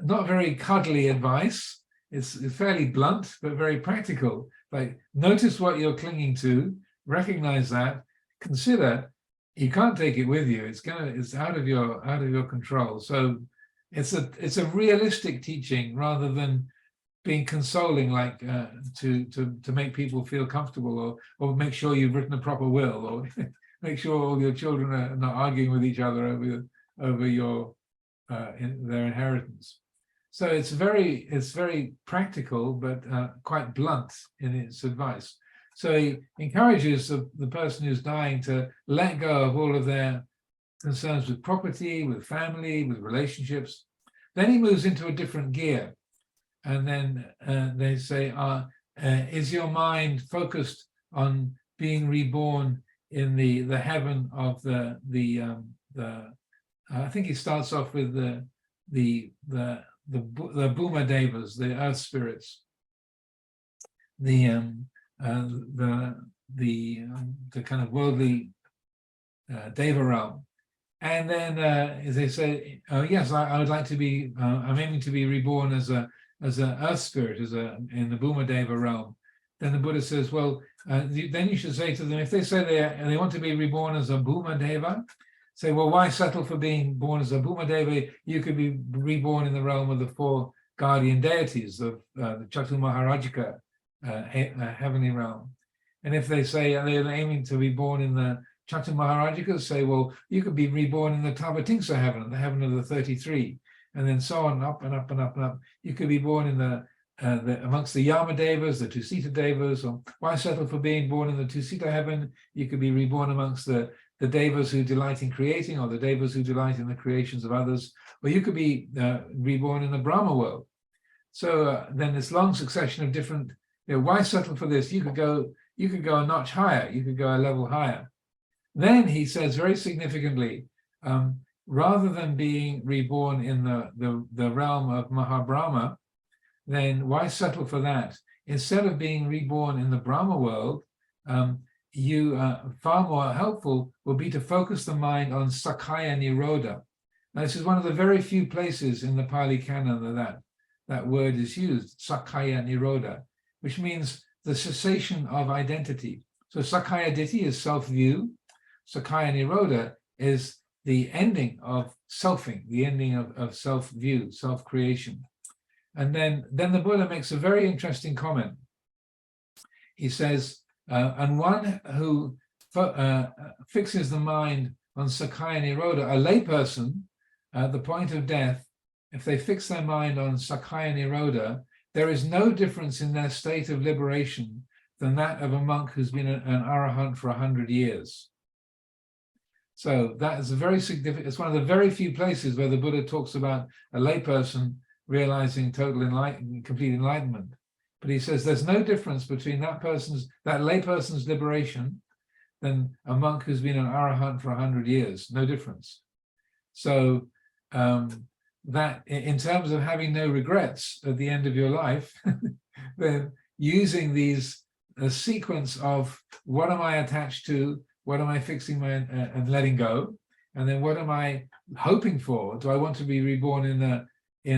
not very cuddly advice. It's fairly blunt, but very practical. Like, notice what you're clinging to, recognize that, consider you can't take it with you. It's out of your control. So it's a realistic teaching rather than being consoling, like to make people feel comfortable, or make sure you've written a proper will, or make sure all your children are not arguing with each other over their inheritance. So it's very practical, but quite blunt in its advice. So he encourages the person who's dying to let go of all of their concerns with property, with family, with relationships. Then he moves into a different gear. And then they say, is your mind focused on being reborn in the heaven of the I think he starts off with the Bhuma Devas, the earth spirits, the kind of worldly Deva realm. And then as they say, oh yes, I would like to be, I'm aiming to be reborn as an earth spirit, in the Bhuma Deva realm. Then the Buddha says, well, then you should say to them, if they say they want to be reborn as a Bhuma Deva, say, well, why settle for being born as a Bhuma Deva? You could be reborn in the realm of the four guardian deities of the Chatu Maharajika heavenly realm. And if they say they're aiming to be born in the Chatu Maharajika, say, well, you could be reborn in the Tavatimsa heaven, the heaven of the 33, and then so on, up and up and up and up. You could be born in the amongst the Yama Devas, the Tusita Devas, or why settle for being born in the Tusita heaven? You could be reborn amongst the Devas who delight in creating, or the Devas who delight in the creations of others, or you could be reborn in the Brahma world. So then this long succession of different, why settle for this? You could go a notch higher, you could go a level higher. Then he says very significantly, rather than being reborn in the realm of Mahabrahma, then why settle for that? Instead of being reborn in the Brahma world, far more helpful will be to focus the mind on Sakaya Nirodha. Now, this is one of the very few places in the Pali Canon that word is used, Sakaya Nirodha, which means the cessation of identity. So Sakaya Ditti is self-view. Sakaya Nirodha is the ending of selfing, the ending of self-view, self-creation. And then the Buddha makes a very interesting comment. He says, and one who fixes the mind on Sakaya Nirodha, a layperson at the point of death, if they fix their mind on Sakaya Nirodha, there is no difference in their state of liberation than that of a monk who's been an arahant for 100 years. So that is a very significant, it's one of the very few places where the Buddha talks about a layperson realizing total enlightenment, complete enlightenment. But he says there's no difference between that layperson's liberation than a monk who's been an arahant for 100 years, no difference. So that in terms of having no regrets at the end of your life, then using these a sequence of what am I attached to, what am I fixing my and letting go, and then what am I hoping for? Do I want to be reborn in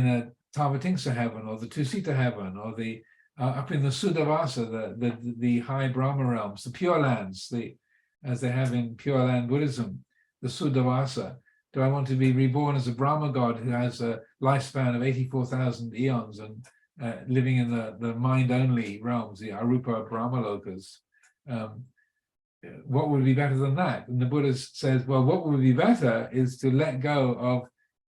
a Tavatimsa heaven, or the Tusita heaven, or the up in the Vassa, the high Brahma realms, the Pure Lands, as they have in Pure Land Buddhism, the Vassa? Do I want to be reborn as a Brahma god who has a lifespan of 84,000 eons and living in the mind-only realms, the Arupa Brahmalokas? What would be better than that? And the Buddha says, well, what would be better is to let go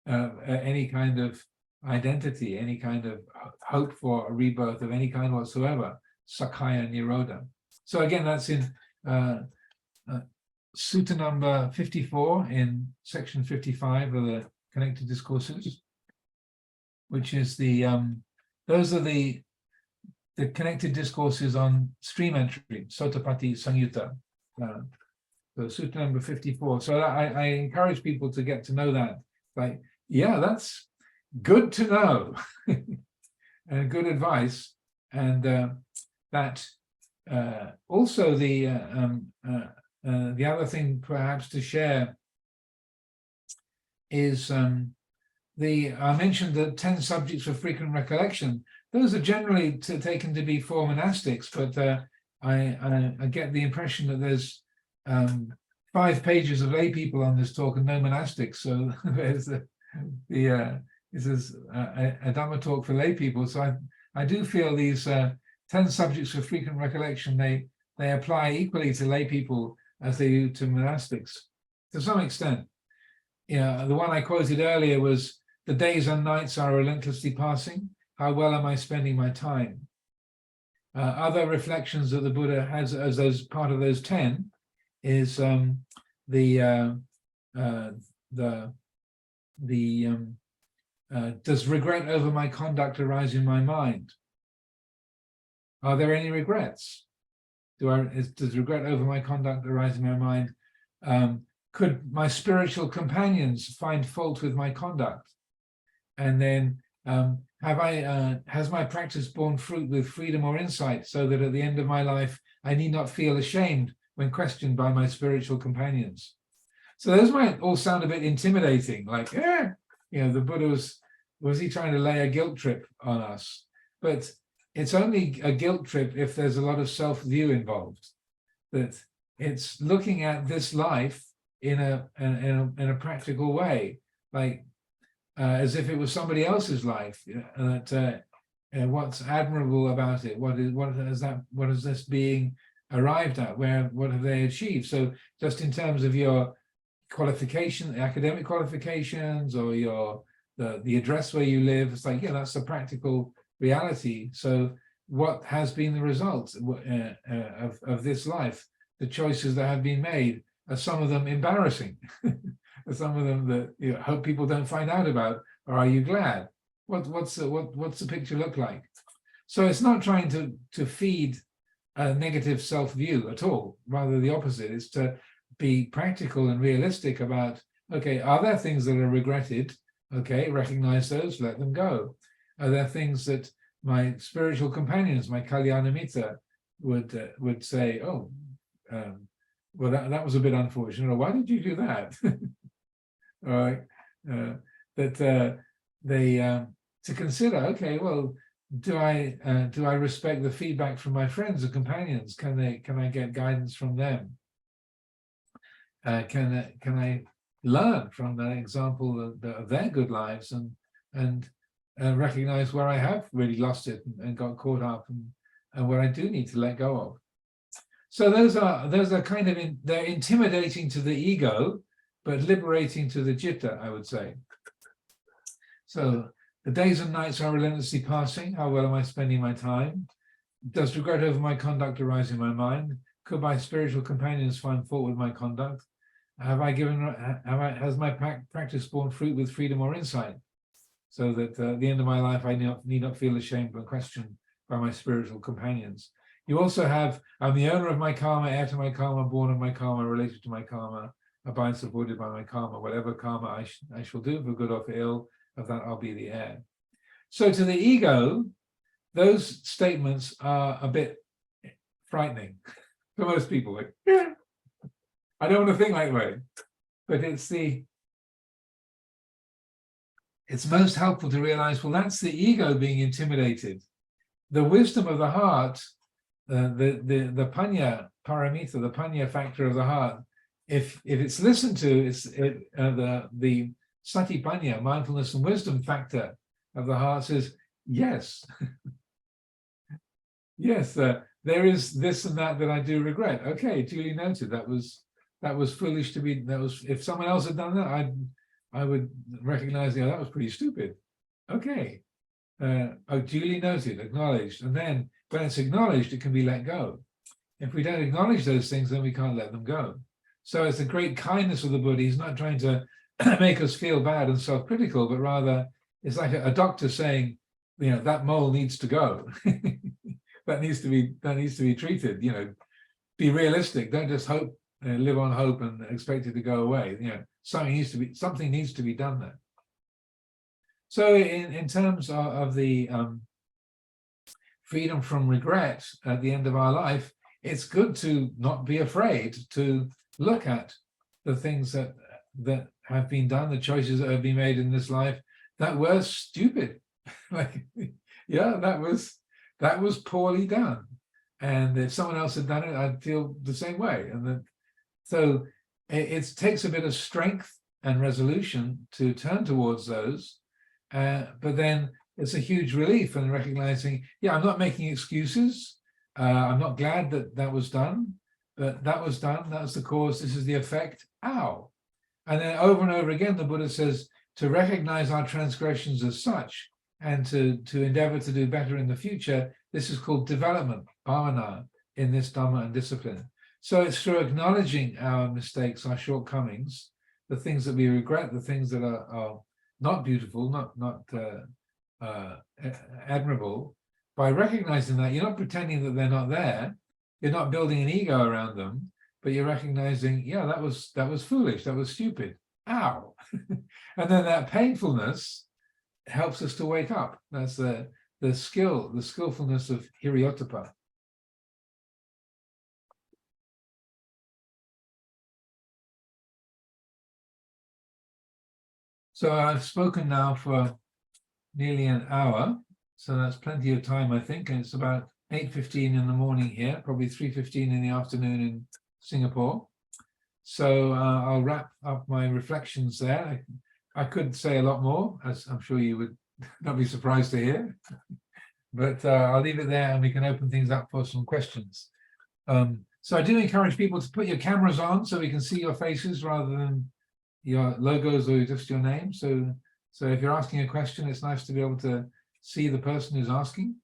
of any kind of identity, any kind of hope for a rebirth of any kind whatsoever, Sakaya Nirodha. So again, that's in Sutta number 54 in section 55 of the Connected Discourses, which is those are the Connected Discourses on stream entry, Sotapati Samyutta. So Sutta number 54. So I encourage people to get to know that. Like, yeah, that's good to know, and good advice. And that also the other thing perhaps to share is I mentioned the 10 subjects for frequent recollection. Those are generally taken to be for monastics, but I get the impression that there's 5 pages of lay people on this talk and no monastics. So there's this is a Dhamma talk for lay people. So I do feel these 10 subjects for frequent recollection, they apply equally to lay people as they do to monastics to some extent. The one I quoted earlier was, the days and nights are relentlessly passing. How well am I spending my time? Other reflections that the Buddha has as those part of those 10 is does regret over my conduct arise in my mind? Are there any regrets? Does regret over my conduct arise in my mind? Could my spiritual companions find fault with my conduct? And then has my practice borne fruit with freedom or insight, so that at the end of my life I need not feel ashamed when questioned by my spiritual companions? So those might all sound a bit intimidating, like, the Buddha was he trying to lay a guilt trip on us? But it's only a guilt trip if there's a lot of self-view involved. That it's looking at this life in a practical way, like as if it was somebody else's life. What's admirable about it? What is this being arrived at? What have they achieved? So just in terms of your qualification, academic qualifications, or the address where you live, it's like, that's the practical reality. So what has been the result of this life? The choices that have been made, are some of them embarrassing? Are some of them that you hope people don't find out about? Or are you glad? What's the picture look like? So it's not trying to feed a negative self-view at all. Rather the opposite. It's to be practical and realistic about, okay, are there things that are regretted? Okay, recognize those, let them go. Are there things that my spiritual companions, my Kalyanamitta, would say, oh, well, that was a bit unfortunate. Or why did you do that? All right, to consider. Okay, well, do I respect the feedback from my friends and companions? Can I get guidance from them? Can I learn from that example of their good lives and recognize where I have really lost it and got caught up and where I do need to let go of? So those are kind of they're intimidating to the ego, but liberating to the citta, I would say. So the days and nights are relentlessly passing. How well am I spending my time? Does regret over my conduct arise in my mind? Could my spiritual companions find fault with my conduct? Has my practice borne fruit with freedom or insight? So that at the end of my life, I need not feel ashamed when questioned by my spiritual companions. You also have, I'm the owner of my karma, heir to my karma, born of my karma, related to my karma, abide supported by my karma. Whatever karma I shall do, for good or for ill, of that I'll be the heir. So to the ego, those statements are a bit frightening for most people. Like, yeah, I don't want to think that way. But it's most helpful to realize, well, that's the ego being intimidated. The wisdom of the heart, the panya paramita, the panya factor of the heart, if it's listened to, the sati panya, mindfulness and wisdom factor of the heart says, yes, yes, there is this and that I do regret. Okay, duly noted. That was foolish to be. That was, if someone else had done that, I would recognize, that was pretty stupid. Okay, duly noted, acknowledged, and then when it's acknowledged, it can be let go. If we don't acknowledge those things, then we can't let them go. So it's a great kindness of the Buddha. He's not trying to make us feel bad and self-critical, but rather it's like a doctor saying, that mole needs to go. that needs to be treated. Be realistic. Don't just hope, live on hope and expect it to go away. Something needs to be done there. So in terms of the freedom from regret at the end of our life, it's good to not be afraid to look at the things that have been done, the choices that have been made in this life that were stupid. That was poorly done. And if someone else had done it, I'd feel the same way. So it takes a bit of strength and resolution to turn towards those. But then it's a huge relief in recognizing, I'm not making excuses. I'm not glad that was done, but that was done. That was the cause. This is the effect. Ow. And then over and over again, the Buddha says to recognize our transgressions as such and to endeavor to do better in the future. This is called development, bhavana, in this Dhamma and discipline. So it's through acknowledging our mistakes, our shortcomings, the things that we regret, the things that are not beautiful, not admirable. By recognizing that, you're not pretending that they're not there. You're not building an ego around them, but you're recognizing, that was foolish, that was stupid. Ow. And then that painfulness helps us to wake up. That's the skillfulness of hiriyottapa. So I've spoken now for nearly an hour, so that's plenty of time, I think, and it's about 8:15 in the morning here, probably 3:15 in the afternoon in Singapore. So I'll wrap up my reflections there. I could say a lot more, as I'm sure you would not be surprised to hear, but I'll leave it there and we can open things up for some questions. So I do encourage people to put your cameras on so we can see your faces rather than your logos or just your name. So if you're asking a question, it's nice to be able to see the person who's asking.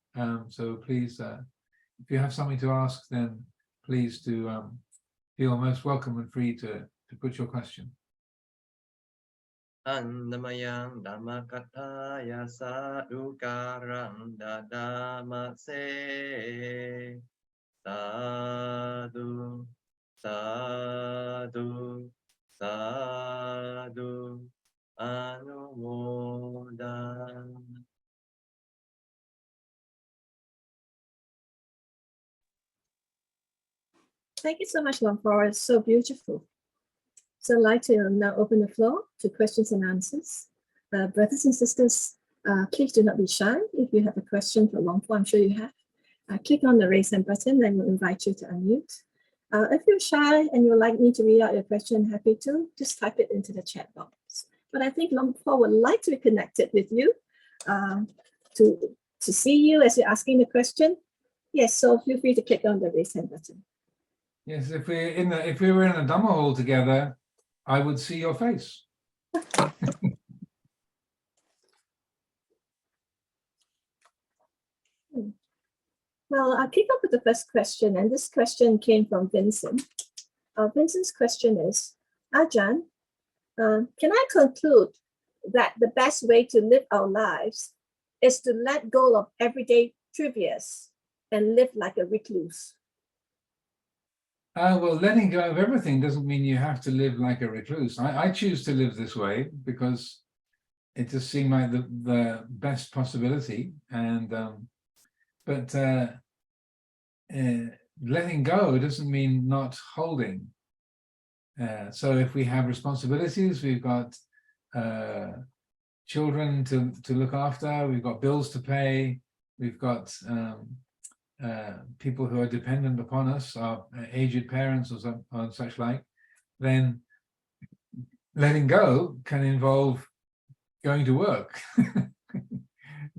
So please, if you have something to ask, then please do feel most welcome and free to put your question. Annamayang Dhammakatthaya Sadhukarang Dadamase. Sadhu, sadhu, sadhu, anumodana. Thank you so much, Luang Por. It's so beautiful. So I'd like to now open the floor to questions and answers. Brothers and sisters, please do not be shy. If you have a question for Luang Por, I'm sure you have. Click on the raise hand button and we'll invite you to unmute. If you're shy and you'd like me to read out your question, happy to, just type it into the chat box. But I think Luang Por would like to be connected with you to see you as you're asking the question. Yes, so feel free to click on the raise hand button. Yes, if we were in a Dhamma hall together, I would see your face. Well, I'll kick off with the first question, and this question came from Vincent. Vincent's question is, Ajahn, can I conclude that the best way to live our lives is to let go of everyday trivias and live like a recluse? Well, letting go of everything doesn't mean you have to live like a recluse. I choose to live this way because it just seemed like the best possibility. And but letting go doesn't mean not holding. So if we have responsibilities, we've got children to look after, we've got bills to pay, we've got people who are dependent upon us, our aged parents or such like, then letting go can involve going to work,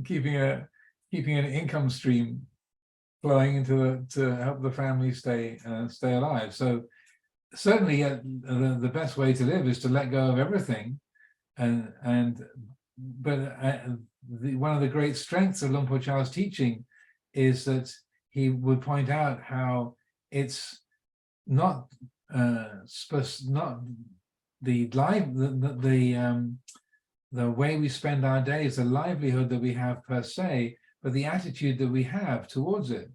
keeping an income stream flowing to help the family stay alive. So certainly the best way to live is to let go of everything, but one of the great strengths of Luang Por Chah's teaching is that he would point out how it's not the way we spend our days, the livelihood that we have per se, but the attitude that we have towards it.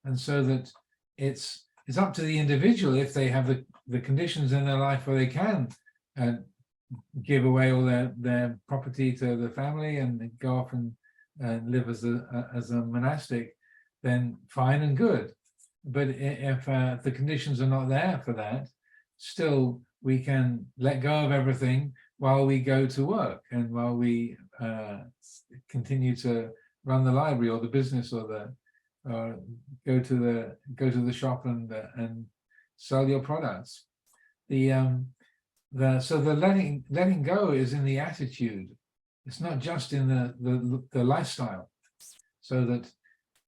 And so that it's up to the individual, if they have the conditions in their life where they can give away all their property to the family and go off and live as a monastic, then fine and good. But if the conditions are not there for that, still we can let go of everything while we go to work and while we continue to run the library or the business or go to the shop and sell your products. So the letting go is in the attitude. It's not just in the lifestyle. So that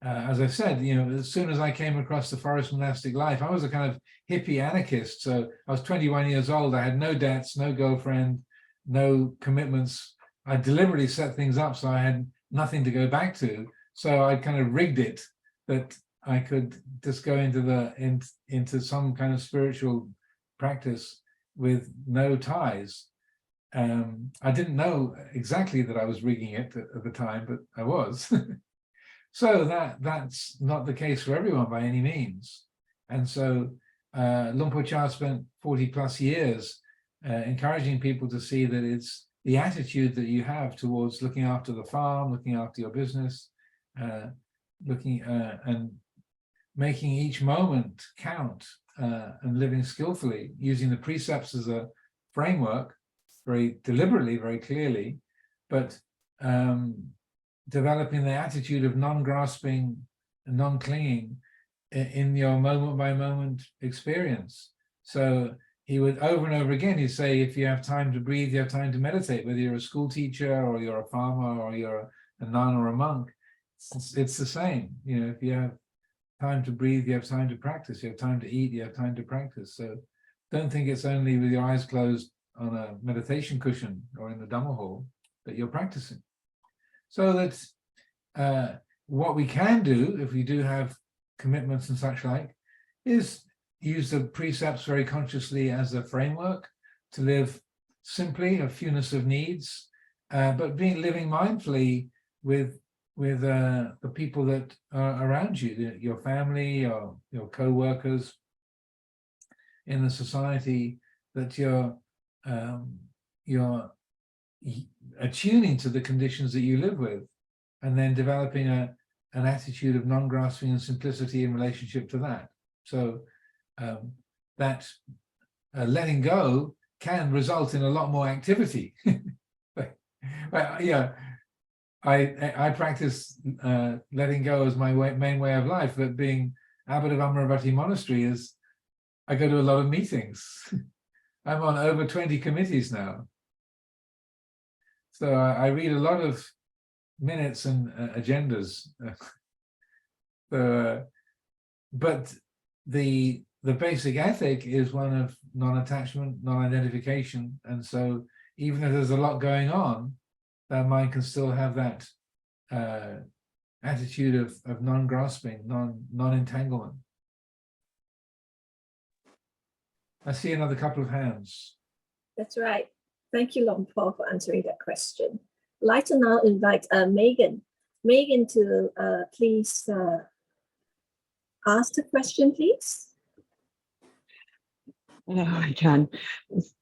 as I said, as soon as I came across the forest monastic life, I was a kind of hippie anarchist. So I was 21 years old. I had no debts, no girlfriend, no commitments. I deliberately set things up so I had nothing to go back to. So I kind of rigged it that I could just go into some kind of spiritual practice with no ties. I didn't know exactly that I was rigging it at the time, but I was. So that's not the case for everyone by any means. And so Luang Por Chah spent 40 plus years encouraging people to see that it's the attitude that you have towards looking after the farm, looking after your business, looking and making each moment count and living skillfully, using the precepts as a framework, very deliberately, very clearly, but developing the attitude of non-grasping and non-clinging in your moment-by-moment experience. So he would over and over again, he'd say, if you have time to breathe, you have time to meditate, whether you're a school teacher or you're a farmer or you're a nun or a monk, it's the same. If you have time to breathe, you have time to practice. You have time to eat, you have time to practice. So don't think it's only with your eyes closed on a meditation cushion or in the Dhamma hall that you're practicing. So that what we can do, if we do have commitments and such like, is use the precepts very consciously as a framework to live simply, a fewness of needs, but living mindfully with the people that are around you, your family, or your co-workers in the society, that you're attuning to the conditions that you live with, and then developing an attitude of non-grasping and simplicity in relationship to that. So that letting go can result in a lot more activity. But, yeah, I practice letting go as my main way of life, but being abbot of Amaravati Monastery is, I go to a lot of meetings. I'm on over 20 committees now. So I read a lot of minutes and agendas. But the basic ethic is one of non-attachment, non-identification. And so even if there's a lot going on, that mind can still have that attitude of non-grasping, non-entanglement. I see another couple of hands. That's right. Thank you, Luang Por, for answering that question. I'd like to now invite Megan. Megan to please ask the question, please. Hello, Ajahn. It's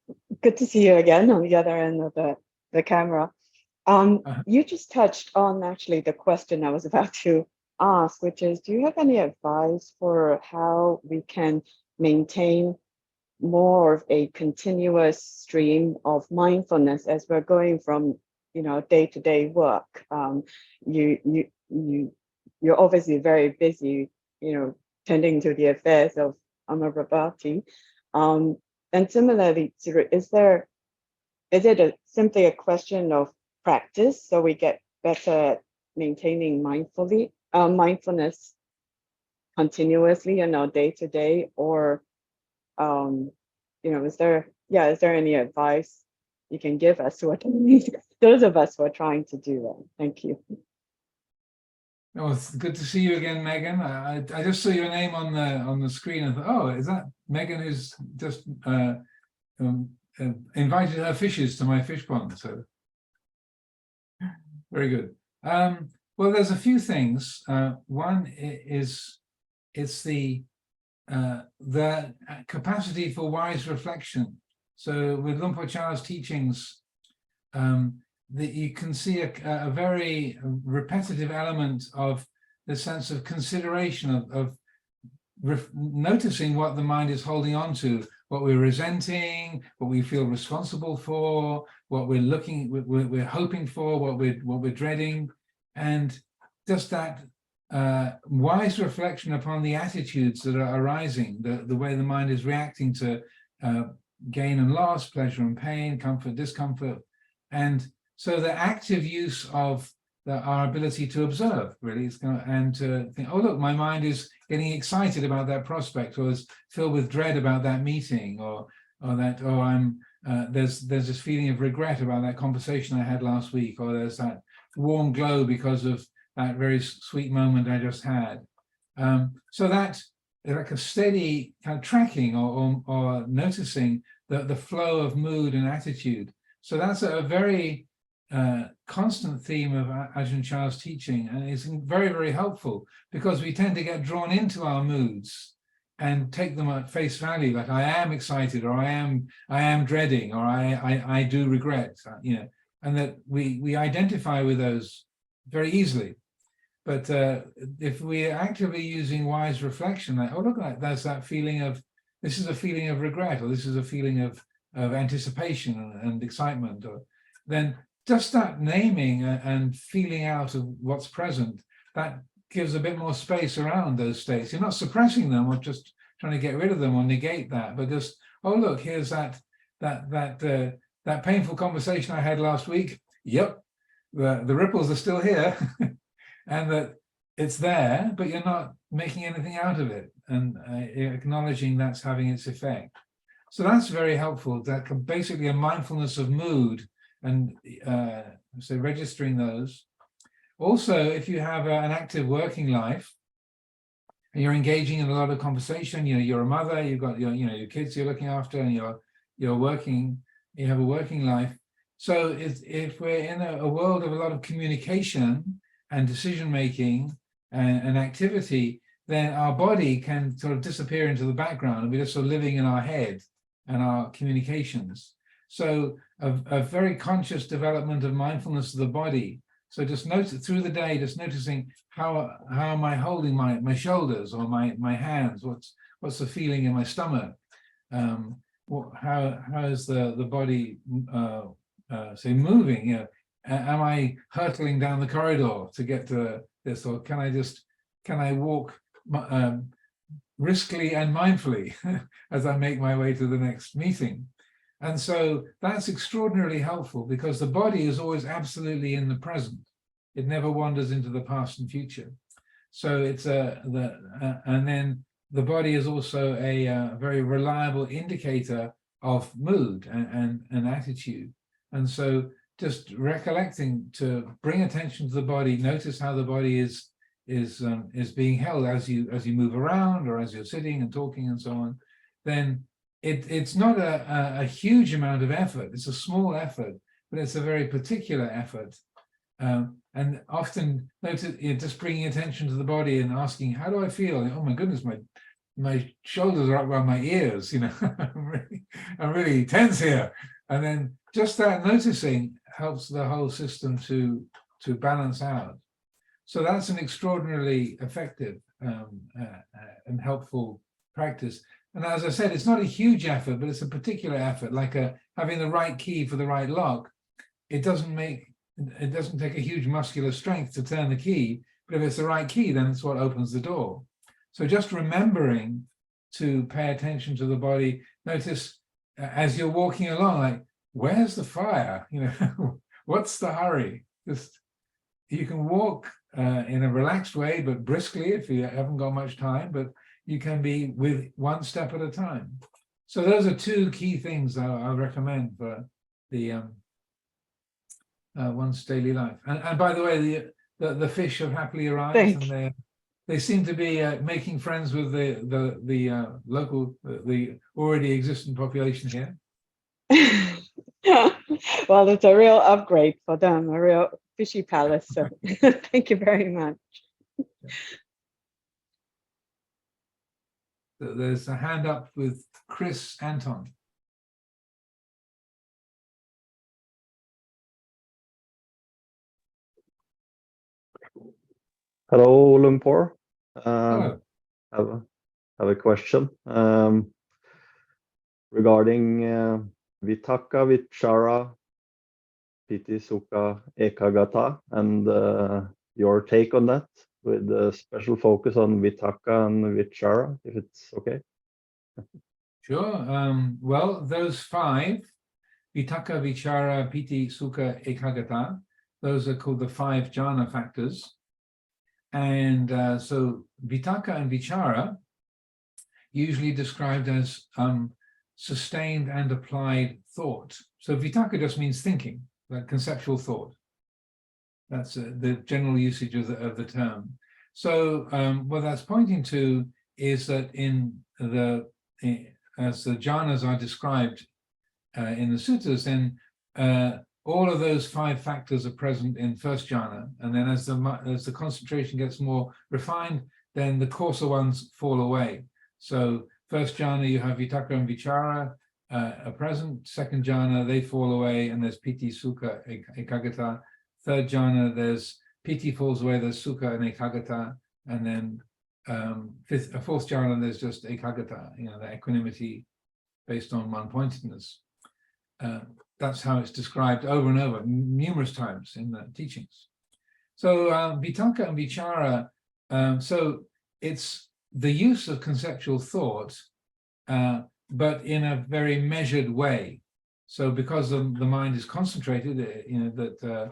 good to see you again on the other end of the camera. You just touched on actually the question I was about to ask, which is, do you have any advice for how we can maintain more of a continuous stream of mindfulness as we're going from, day-to-day work? You're obviously very busy, tending to the affairs of Amaravati. And similarly, is it simply a question of practice so we get better at maintaining mindfulness continuously in our day-to-day, or is there any advice you can give us to those of us who are trying to do that? Thank you. Oh, it's good to see you again, Megan. I just saw your name on the screen and thought, oh, is that Megan who's just invited her fishes to my fish pond? So very good. Well, there's a few things. One is it's the capacity for wise reflection. So with Luang Por Chah's teachings, that you can see a very repetitive element of the sense of consideration of noticing what the mind is holding on to, what we're resenting, what we feel responsible for, what we're hoping for, what we're dreading, and just that wise reflection upon the attitudes that are arising, the way the mind is reacting to gain and loss, pleasure and pain, comfort, discomfort, and so the active use of our ability to observe, really, and to think, oh, look, my mind is getting excited about that prospect, or is filled with dread about that meeting, or that, oh, there's this feeling of regret about that conversation I had last week, or there's that warm glow because of that very sweet moment I just had. So that like a steady kind of tracking or noticing the flow of mood and attitude. So that's a very constant theme of Ajahn Chah's teaching, and it's very, very helpful because we tend to get drawn into our moods and take them at face value, like I am excited, or I am dreading, or I do regret, and that we identify with those very easily. But if we're actively using wise reflection, like, oh, look, there's that feeling of, this is a feeling of regret, or this is a feeling of anticipation and excitement, or then just that naming and feeling out of what's present, that gives a bit more space around those states. You're not suppressing them or just trying to get rid of them or negate that, but just, oh, look, here's that painful conversation I had last week. Yep, the ripples are still here, and that it's there, but you're not making anything out of it, and acknowledging that's having its effect. So that's very helpful. That basically a mindfulness of mood, and so registering those. Also, if you have an active working life and you're engaging in a lot of conversation, you're a mother, you've got your kids you're looking after, and you're working, you have a working life. So if we're in a world of a lot of communication and decision making and activity, then our body can sort of disappear into the background, and we're just sort of living in our head and our communications. So a very conscious development of mindfulness of the body, So just notice through the day, just noticing how am I holding my shoulders or my hands? What's the feeling in my stomach? How is the body say moving? You know, am I hurtling down the corridor to get to this, or can I walk briskly and mindfully as I make my way to the next meeting? And so that's extraordinarily helpful because the body is always absolutely in the present. It never wanders into the past and future. So it's and then the body is also a very reliable indicator of mood and attitude. And so just recollecting to bring attention to the body, notice how the body is being held as you move around or as you're sitting and talking and so on, then it's not a huge amount of effort. It's a small effort, but it's a very particular effort. And often notice just bringing attention to the body and asking, how do I feel? Oh my goodness, my shoulders are up around my ears, you know, I'm really tense here. And then just that noticing helps the whole system to balance out. So that's an extraordinarily effective and helpful practice. And as I said, it's not a huge effort, but it's a particular effort, like having the right key for the right lock. It doesn't take a huge muscular strength to turn the key, but if it's the right key, then it's what opens the door. So just remembering to pay attention to the body, notice as you're walking along, like, where's the fire? You know, what's the hurry? Just, you can walk in a relaxed way, but briskly if you haven't got much time, but you can be with one step at a time. So those are two key things I recommend for the one's daily life. And by the way, the fish have happily arrived, and they seem to be making friends with the local, the already existing population here. Well, it's a real upgrade for them, a real fishy palace. So thank you very much. There's a hand up with Chris Anton. Hello, Luang Por. Hello. Have a question regarding Vitakka, Vichara, Piti, Sukha, Ekagata, and your take on that, with a special focus on Vitakka and Vichara, if it's okay. Sure. Well, those five, Vitakka, Vichara, Piti, Sukha, Ekagata, those are called the 5 jhana factors. And so Vitakka and Vichara, usually described as sustained and applied thought. So Vitakka just means thinking, like conceptual thought. That's the general usage of the term. So what that's pointing to is that as the jhanas are described in the suttas, then all of those 5 factors are present in first jhana, and then as the concentration gets more refined, then the coarser ones fall away. So first jhana, you have Vitakka and Vichara are present. Second jhana, they fall away, and there's Piti, Sukha, Ekagata. Third jhana, there's Piti falls away, there's Sukha and Ekagata, and then fourth jhana, there's just Ekagata, you know, the equanimity based on one-pointedness. That's how it's described over and over, numerous times in the teachings. So Vitakka and Vichara, so it's the use of conceptual thought, but in a very measured way. So because the mind is concentrated, you know, that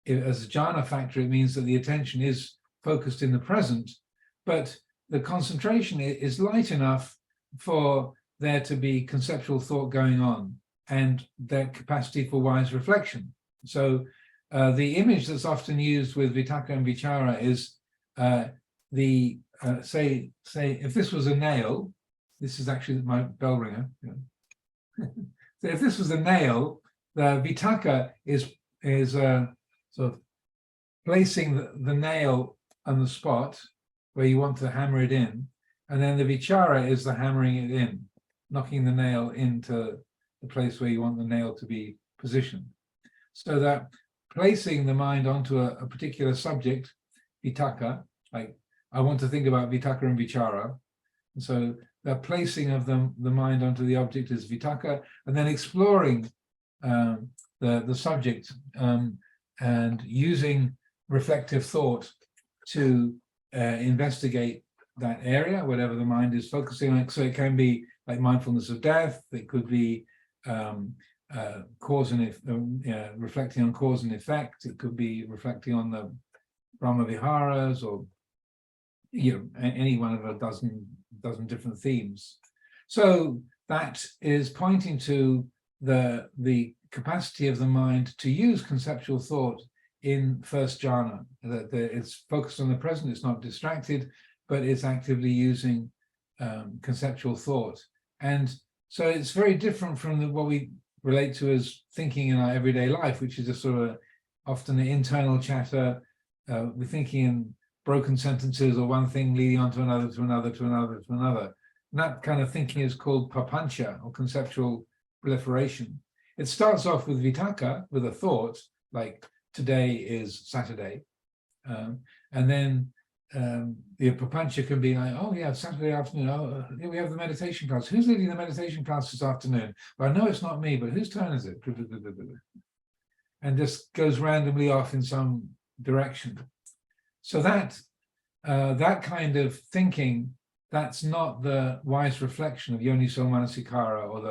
as a jhana factor, it means that the attention is focused in the present, but the concentration is light enough for there to be conceptual thought going on, and their capacity for wise reflection. So the image that's often used with Vitakka and Vichara is say if this was a nail, this is actually my bell ringer. You know. So if this was a nail, the Vitakka is sort of placing the nail on the spot where you want to hammer it in, and then the Vichara is the hammering it in, knocking the nail into the place where you want the nail to be positioned. So that placing the mind onto a particular subject, vitakka, like I want to think about vitakka and vichara. And so the placing of the mind onto the object is vitakka, and then exploring the subject and using reflective thought to investigate that area, whatever the mind is focusing on. So it can be like mindfulness of death. It could be cause and reflecting on cause and effect. It could be reflecting on the Brahma Viharas, or any one of a dozen different themes. So that is pointing to the capacity of the mind to use conceptual thought in first jhana, that it's focused on the present, it's not distracted, but it's actively using conceptual thought. And so it's very different from what we relate to as thinking in our everyday life, which is a sort of often an internal chatter. We're thinking in broken sentences, or one thing leading on to another, to another, to another, to another. And that kind of thinking is called papancha, or conceptual proliferation. It starts off with vitakka, with a thought, like today is Saturday. And then the papancha can be like, oh yeah, Saturday afternoon, oh, here we have the meditation class. Who's leading the meditation class this afternoon? Well, I know it's not me, but whose turn is it? And just goes randomly off in some direction. So that kind of thinking, that's not the wise reflection of yoniso manasikara, or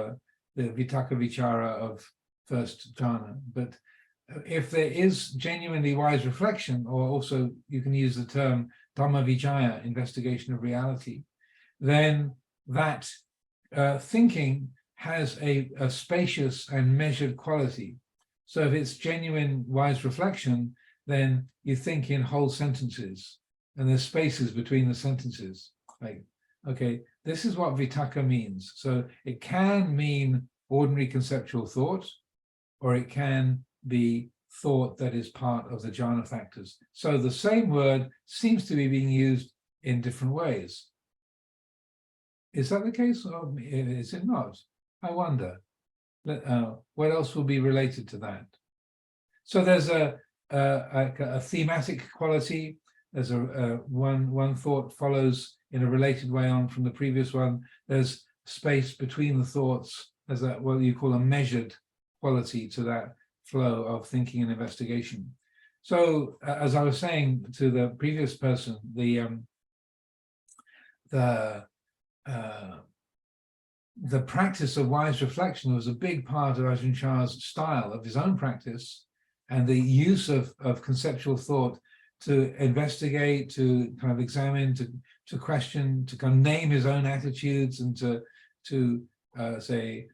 the vitakka vichara of first jhana. But if there is genuinely wise reflection, or also you can use the term Dhamma Vijaya, investigation of reality, then that thinking has a spacious and measured quality. So if it's genuine wise reflection, then you think in whole sentences, and there's spaces between the sentences. Like, okay, this is what vitakka means. So it can mean ordinary conceptual thought, or it can be thought that is part of the jhana factors. So the same word seems to be being used in different ways. Is that the case, or is it not? I wonder. What else will be related to that? So there's a thematic quality. There's one thought follows in a related way on from the previous one. There's space between the thoughts. There's what you call a measured quality to that flow of thinking and investigation. So as I was saying to the previous person, the practice of wise reflection was a big part of Ajahn Chah's style, of his own practice, and the use of conceptual thought to investigate, to kind of examine, to question, to kind of name his own attitudes, and to say,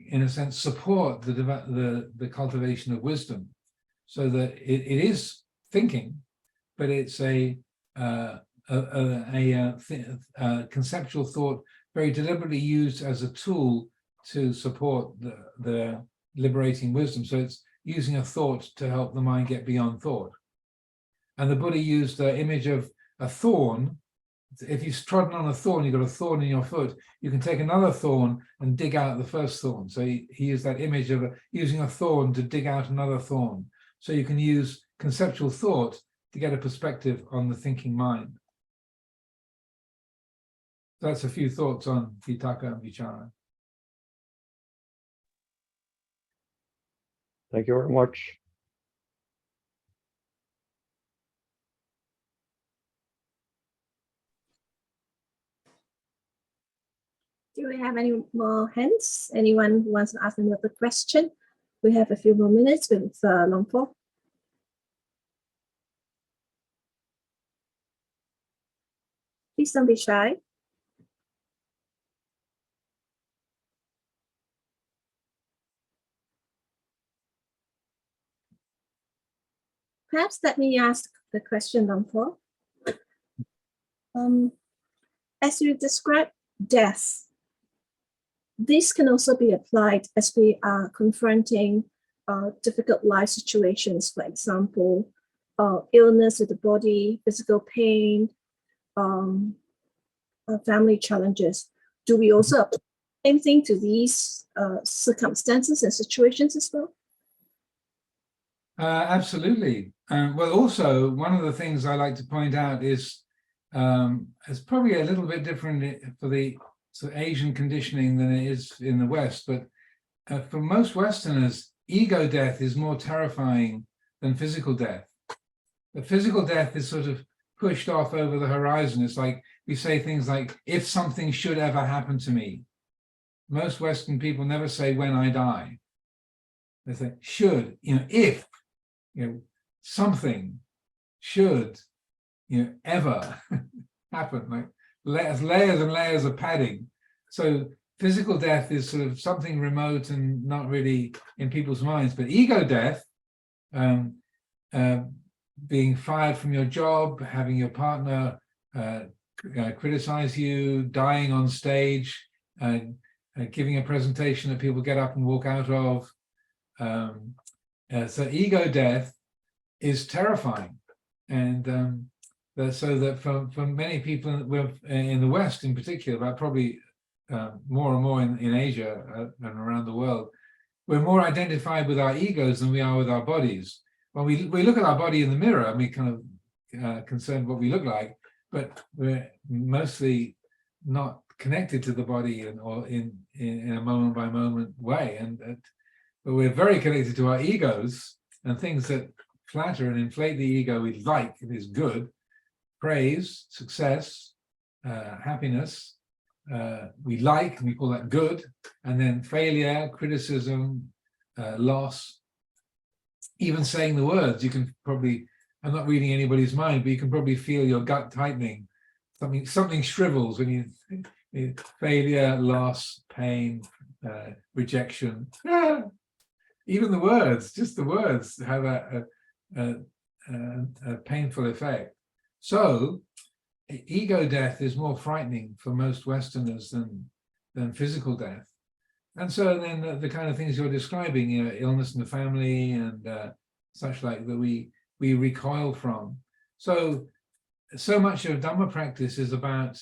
in a sense, support the cultivation of wisdom, so that it is thinking, but it's a conceptual thought very deliberately used as a tool to support the liberating wisdom. So it's using a thought to help the mind get beyond thought. And the Buddha used the image of a thorn. If you've trodden on a thorn, you've got a thorn in your foot, you can take another thorn and dig out the first thorn. So he used that image of using a thorn to dig out another thorn. So you can use conceptual thought to get a perspective on the thinking mind. So that's a few thoughts on vitakka and vichara. Thank you very much. Do we have any more hands? Anyone who wants to ask another question? We have a few more minutes with Luang Por. Please don't be shy. Perhaps let me ask the question, Luang Por. As you describe death, this can also be applied as we are confronting difficult life situations, for example, illness of the body, physical pain, family challenges. Do we also apply the same thing to these circumstances and situations as well? Absolutely. Well, also, one of the things I like to point out is it's probably a little bit different for the Asian conditioning than it is in the West, but for most Westerners, ego death is more terrifying than physical death. The physical death is sort of pushed off over the horizon. It's like we say things like, if something should ever happen to me. Most Western people never say when I die. They say should, if, something should, ever happen, like layers and layers of padding. So physical death is sort of something remote and not really in people's minds, but ego death, being fired from your job, having your partner criticize you, dying on stage, giving a presentation that people get up and walk out of. So ego death is terrifying. And so that for many people in the West in particular, but probably more and more in Asia and around the world, we're more identified with our egos than we are with our bodies. When we look at our body in the mirror and we kind of concerned what we look like, but we're mostly not connected to the body or in a moment by moment way. But we're very connected to our egos and things that flatter and inflate the ego we like, it is good, praise, success, happiness, we like, and we call that good, and then failure, criticism, loss, even saying the words, you can probably, I'm not reading anybody's mind, but you can probably feel your gut tightening. Something shrivels when you failure, loss, pain, rejection. Even the words, just the words have a painful effect. So ego death is more frightening for most Westerners than physical death. And so then the kind of things you're describing, illness in the family and such like that we recoil from. So much of Dhamma practice is about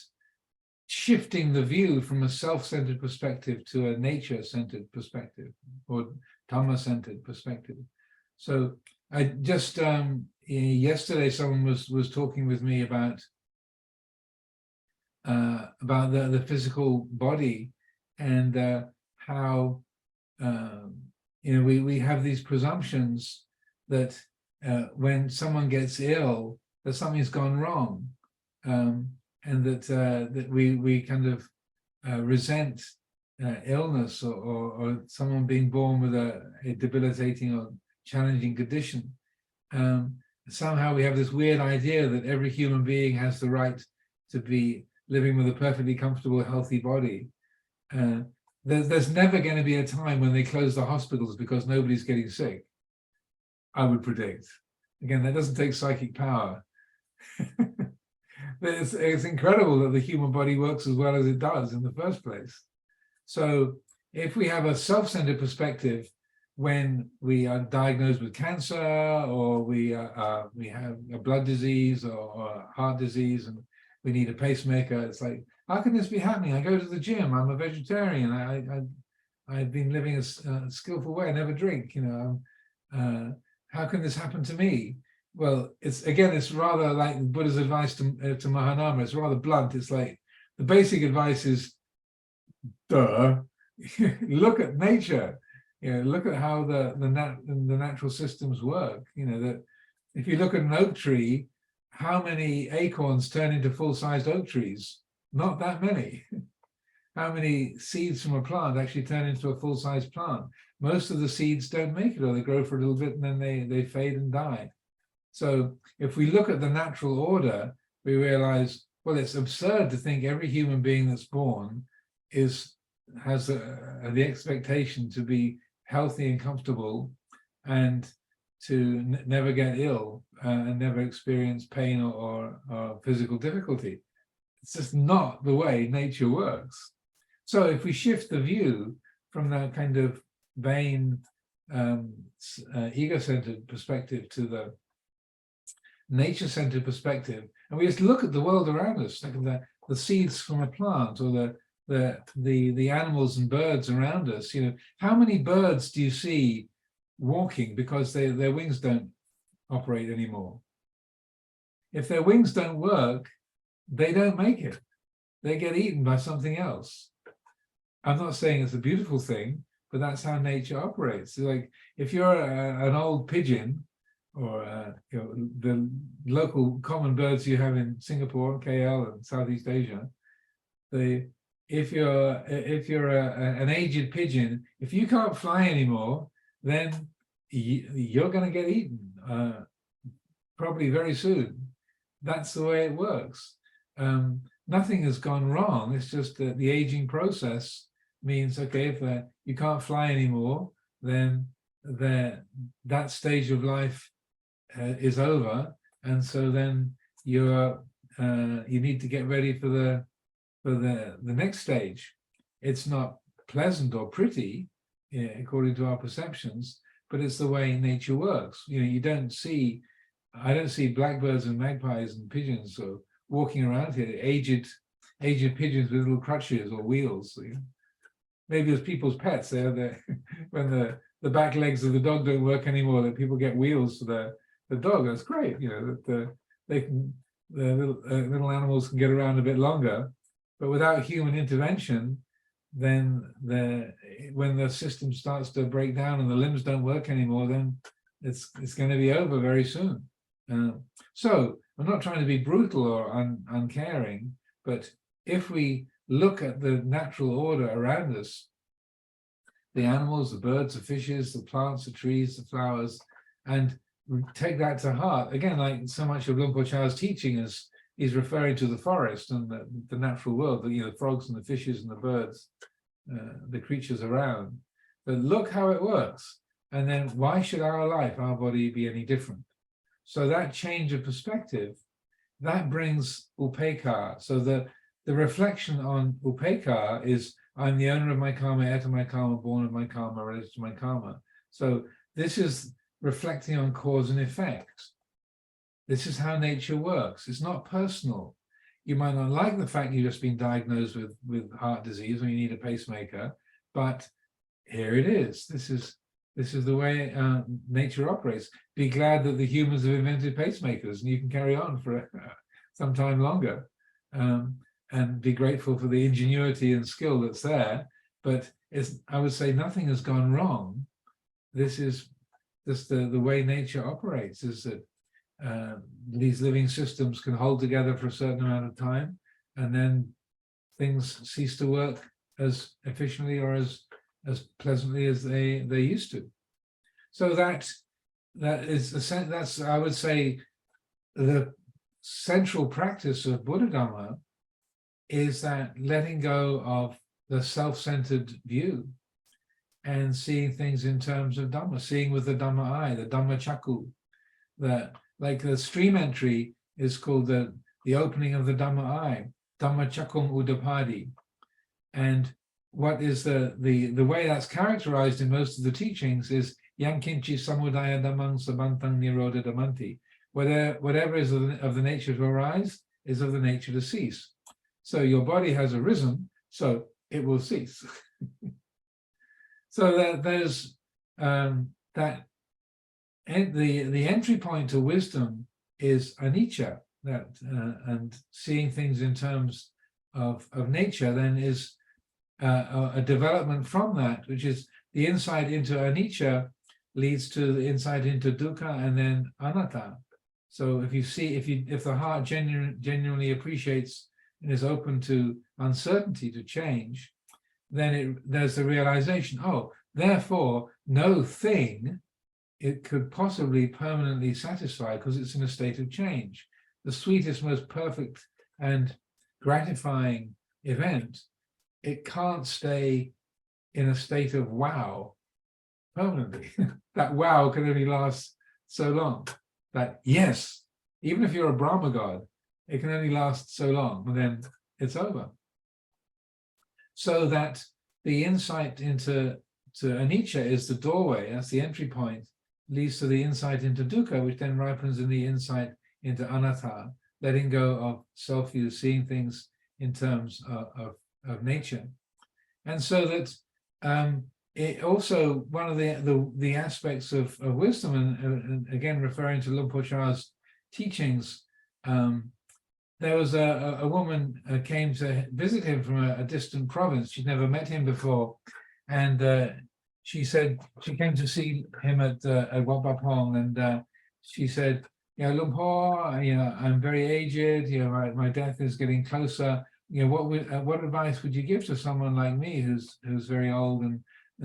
shifting the view from a self-centered perspective to a nature-centered perspective or Dhamma-centered perspective. So I just yesterday someone was talking with me about the physical body and how we have these presumptions that when someone gets ill, that something's gone wrong, and that we kind of resent illness or someone being born with a debilitating or challenging condition. Somehow we have this weird idea that every human being has the right to be living with a perfectly comfortable, healthy body. There's never going to be a time when they close the hospitals because nobody's getting sick, I would predict. Again, that doesn't take psychic power. It's incredible that the human body works as well as it does in the first place. So if we have a self-centered perspective when we are diagnosed with cancer or we have a blood disease or a heart disease and we need a pacemaker, it's like, how can this be happening? I go to the gym, I'm a vegetarian, I've been living a skillful way, I never drink, how can this happen to me? Well, it's rather like Buddha's advice to Mahanama. It's rather blunt. It's like the basic advice is, duh, look at nature. Look at how the natural systems work. That if you look at an oak tree, how many acorns turn into full-sized oak trees? Not that many. How many seeds from a plant actually turn into a full-sized plant? Most of the seeds don't make it, or they grow for a little bit and then they fade and die. So if we look at the natural order, we realize, well, it's absurd to think every human being that's born has the expectation to be healthy and comfortable and to never get ill and never experience pain or physical difficulty. It's just not the way nature works. So if we shift the view from that kind of vain, ego-centered perspective to the nature-centered perspective, and we just look at the world around us, like the seeds from a plant or the animals and birds around us. How many birds do you see walking because their wings don't operate anymore. If their wings don't work, they don't make it. They get eaten by something else. I'm not saying it's a beautiful thing, but that's how nature operates. So like if you're an old pigeon, or the local common birds you have in Singapore, KL, and Southeast Asia, if you're an aged pigeon, if you can't fly anymore, then you're going to get eaten probably very soon. That's the way it works. Nothing has gone wrong. It's just that the aging process means, okay, if you can't fly anymore, then that stage of life is over, and so then you need to get ready for the next stage. It's not pleasant or pretty, according to our perceptions, but it's the way nature works. You don't see, I don't see blackbirds and magpies and pigeons walking around here, aged pigeons with little crutches or wheels. Maybe as people's pets, when the back legs of the dog don't work anymore, that people get wheels for the dog. That's great, that the little animals can get around a bit longer. But without human intervention, then when the system starts to break down and the limbs don't work anymore, then it's going to be over very soon. So I'm not trying to be brutal or uncaring, but if we look at the natural order around us, the animals, the birds, the fishes, the plants, the trees, the flowers, and take that to heart. Again, like so much of Luang Por Chah's teaching is referring to the forest and the natural world, the frogs and the fishes and the birds, the creatures around. But look how it works. And then why should our life, our body, be any different? So that change of perspective, that brings upekkha. So the reflection on upekkha is, I'm the owner of my karma, heir to my karma, born of my karma, related to my karma. So this is reflecting on cause and effect. This is how nature works. It's not personal. You might not like the fact you've just been diagnosed with heart disease or you need a pacemaker, but here it is. This is the way nature operates. Be glad that the humans have invented pacemakers and you can carry on for some time longer. And be grateful for the ingenuity and skill that's there. But I would say nothing has gone wrong. This is just the way nature operates, is that these living systems can hold together for a certain amount of time, and then things cease to work as efficiently or as pleasantly as they used to. So that is that's, I would say, the central practice of BuddhaDhamma is that letting go of the self-centered view and seeing things in terms of Dhamma, seeing with the Dhamma eye, the Dhamma Chakku. Like the stream entry is called the opening of the Dhamma eye, Dhamma Chakkum Udapadi. And what is the way that's characterized in most of the teachings is Yankinchi Samudaya Dhammang Sabantang Nirodha Dhammanti. Whatever is of the nature to arise is of the nature to cease. So your body has arisen, so it will cease. So that there's the entry point to wisdom is anicca, and seeing things in terms of nature then is a development from that, which is the insight into anicca leads to the insight into dukkha and then anatta. So if the heart genuinely appreciates and is open to uncertainty, to change, then there's the realization, oh, therefore no thing it could possibly permanently satisfy because it's in a state of change. The sweetest, most perfect and gratifying event, it can't stay in a state of wow permanently. That wow can only last so long. That yes, even if you're a Brahma god, it can only last so long, and then it's over. So that the insight into anicca is the doorway, that's the entry point, leads to the insight into dukkha, which then ripens in the insight into anatta, letting go of self-view, seeing things in terms of nature. And so that it also, one of the aspects of wisdom, and again referring to Luang Por Amara's teachings, there was a woman came to visit him from a distant province. She'd never met him before, and she said she came to see him at Wat Pah Pong, and she said, Luang Por, I'm very aged. My death is getting closer. What advice would you give to someone like me who's very old and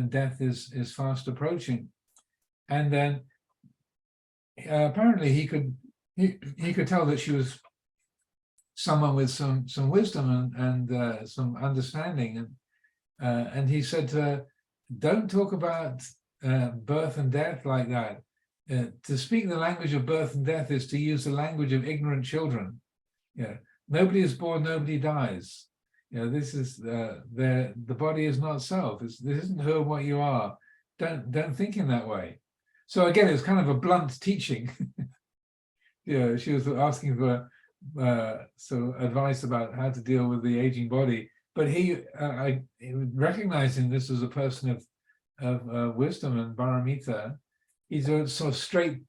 death is fast approaching? And then apparently he could tell that she was someone with some wisdom and some understanding, and he said to her, don't talk about birth and death like that. To speak the language of birth and death is to use the language of ignorant children. Nobody is born, nobody dies. This is the body is not self. This isn't who and what you are. Don't think in that way. So again, it's kind of a blunt teaching. She was asking for some advice about how to deal with the aging body, but he recognizing this as a person of wisdom and paramita, he's sort of straight,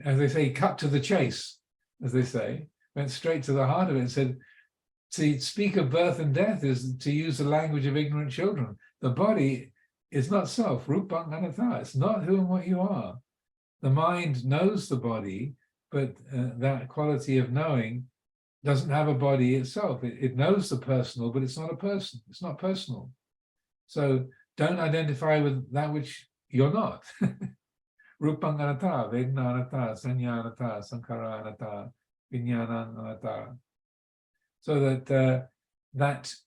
as they say, cut to the chase, as they say, went straight to the heart of it and said, to speak of birth and death is to use the language of ignorant children. The body is not self, rupang anatta. It's not who and what you are. The mind knows the body, but that quality of knowing doesn't have a body itself. It knows the personal, but it's not a person. It's not personal. So don't identify with that which you're not. Rupang anatta, vedana anatta, sanya anatta, sankhara anatta, viññāna anatta. So that's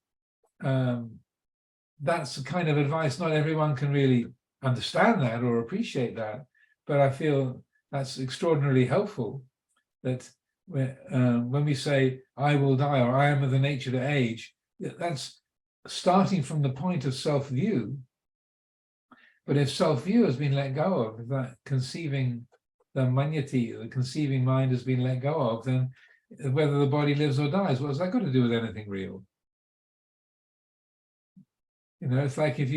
the kind of advice. Not everyone can really understand that or appreciate that, but I feel that's extraordinarily helpful. That when we say I will die or I am of the nature to age, that's starting from the point of self-view. But if self-view has been let go of, if that conceiving, the manyati, the conceiving mind has been let go of, then whether the body lives or dies, what has that got to do with anything real? It's like if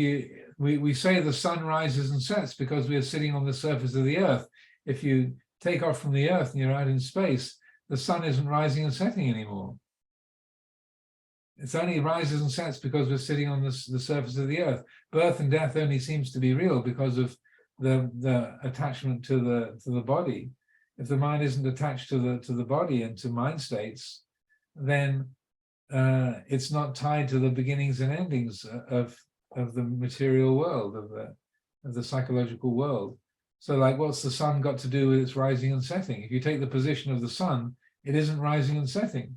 we say the sun rises and sets because we are sitting on the surface of the earth. If you take off from the earth and you're out in space, the sun isn't rising and setting anymore. It's only rises and sets because we're sitting on the surface of the earth. Birth and death only seems to be real because of the attachment to the body. If the mind isn't attached to the body and to mind states, then it's not tied to the beginnings and endings of the material world, of the psychological world. So, like, what's the sun got to do with its rising and setting? If you take the position of the sun, it isn't rising and setting.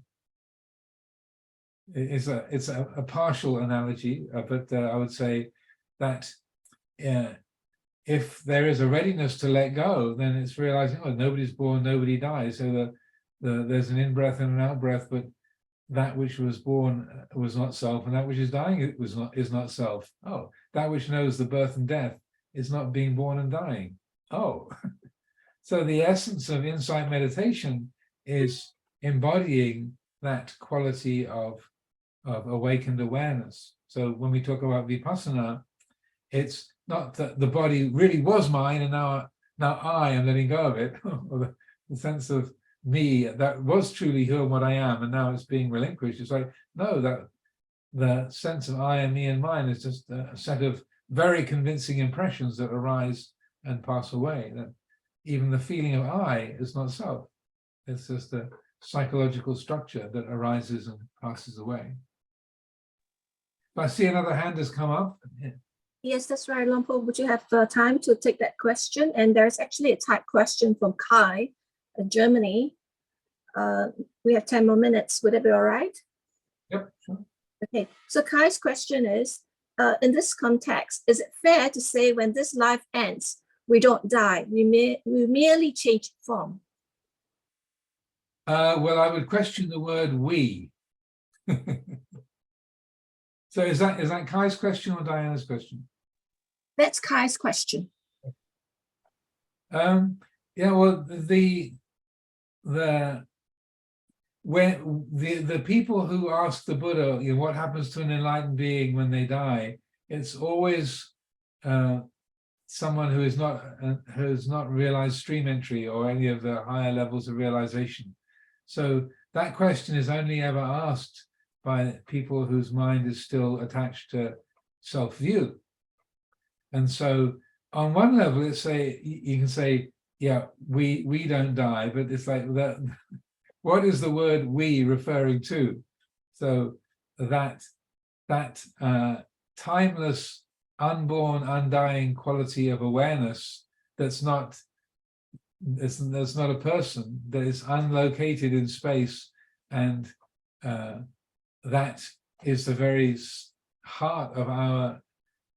It's a partial analogy, but I would say that if there is a readiness to let go, then it's realizing, oh, nobody's born, nobody dies. So there's an in-breath and an out-breath, but that which was born was not self, and that which is dying is not self. Oh, that which knows the birth and death is not being born and dying. Oh, so the essence of insight meditation is embodying that quality of awakened awareness. So when we talk about vipassana, it's not that the body really was mine and now I am letting go of it, or the sense of me that was truly who and what I am, and now it's being relinquished. It's like, no, that the sense of I and me and mine is just a set of very convincing impressions that arise and pass away. That even the feeling of I is not self. It's just a psychological structure that arises and passes away. But I see another hand has come up. Yes, that's right, Luang Por. Would you have time to take that question? And there's actually a typed question from Kai in Germany. We have 10 more minutes. Would that be all right? Yep, sure. Okay, so Kai's question is, in this context, is it fair to say when this life ends, we don't die, we merely change form? Well, I would question the word we. So is that Kai's question or Diana's question? That's Kai's question. Yeah, well, the people who ask the Buddha, what happens to an enlightened being when they die, it's always someone who is not has not realized stream entry or any of the higher levels of realization. So that question is only ever asked by people whose mind is still attached to self-view. And so on one level, it's say you can say, yeah, we don't die, but it's like that. What is the word "we" referring to? So that timeless, unborn, undying quality of awareness that's not a person, that is unlocated in space, and that is the very heart of our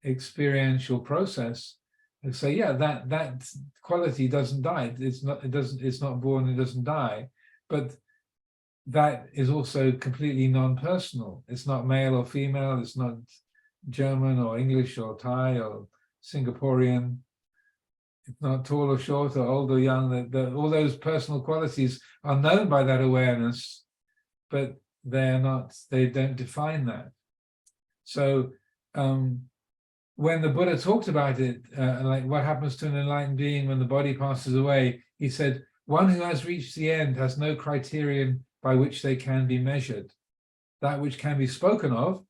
experiential process. And so yeah, that quality doesn't die. It's not born, it doesn't die, but that is also completely non-personal. It's not male or female, it's not German or English or Thai or Singaporean. It's not tall or short or old or young. All those personal qualities are known by that awareness, but they don't define that. So when the Buddha talked about it, like what happens to an enlightened being when the body passes away, he said, one who has reached the end has no criterion by which they can be measured. That which can be spoken of,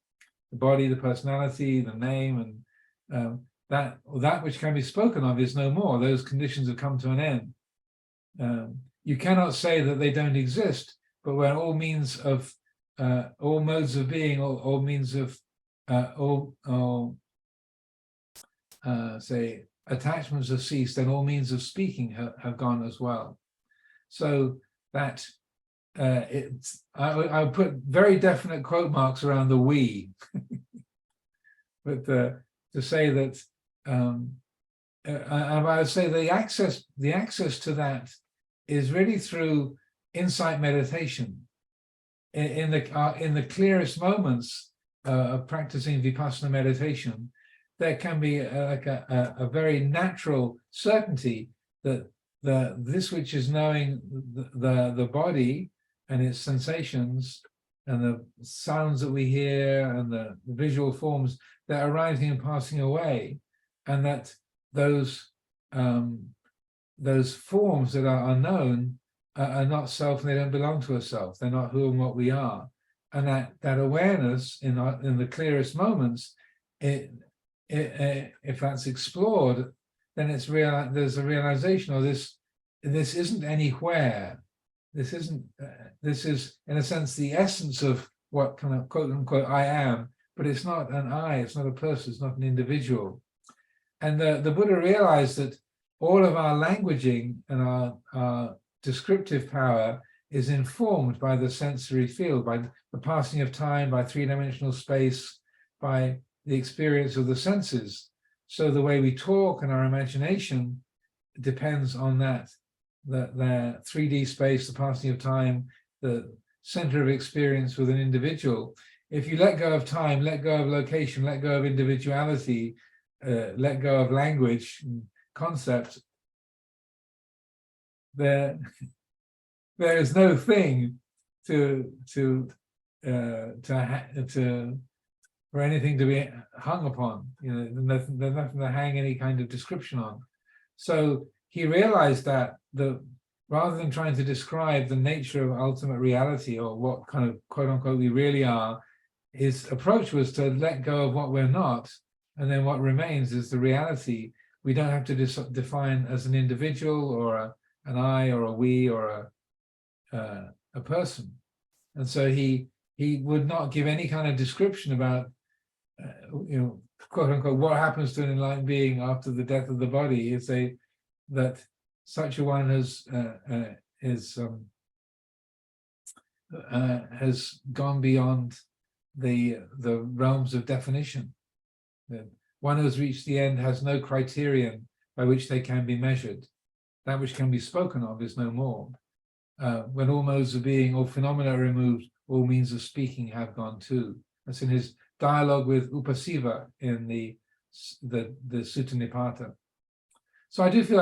the body, the personality, the name, and that which can be spoken of is no more. Those conditions have come to an end. You cannot say that they don't exist, but when all means of all modes of being, all means of say attachments have ceased, then all means of speaking have gone as well. So that I would put very definite quote marks around the "we," but to say that I would say the access to that is really through insight meditation. In the clearest moments of practicing vipassana meditation, there can be like a very natural certainty that this which is knowing the body and its sensations and the sounds that we hear and the visual forms that are arising and passing away, and that those forms that are unknown are not self, and they don't belong to a self. They're not who and what we are. And that awareness in the clearest moments, if that's explored, then there's a realization of this isn't anywhere. This is in a sense the essence of what kind of quote unquote I am, but it's not an I, it's not a person, it's not an individual. And the Buddha realized that all of our languaging and our descriptive power is informed by the sensory field, by the passing of time, by three-dimensional space, by the experience of the senses. So the way we talk and our imagination depends on that, the 3D space, the passing of time, the center of experience with an individual. If you let go of time, let go of location, let go of individuality, let go of language and concept, there is no thing for anything to be hung upon. There's nothing to hang any kind of description on. So he realized that rather than trying to describe the nature of ultimate reality or what kind of quote unquote we really are, his approach was to let go of what we're not, and then what remains is the reality. We don't have to define as an individual or an I or a we or a person. And so he would not give any kind of description about quote unquote what happens to an enlightened being after the death of the body. He'd say that such a one has gone beyond the realms of definition. That one who has reached the end has no criterion by which they can be measured. That which can be spoken of is no more. When all modes of being, all phenomena are removed, all means of speaking have gone too. That's in his dialogue with Upasiva in the Sutta Nipata. So I do feel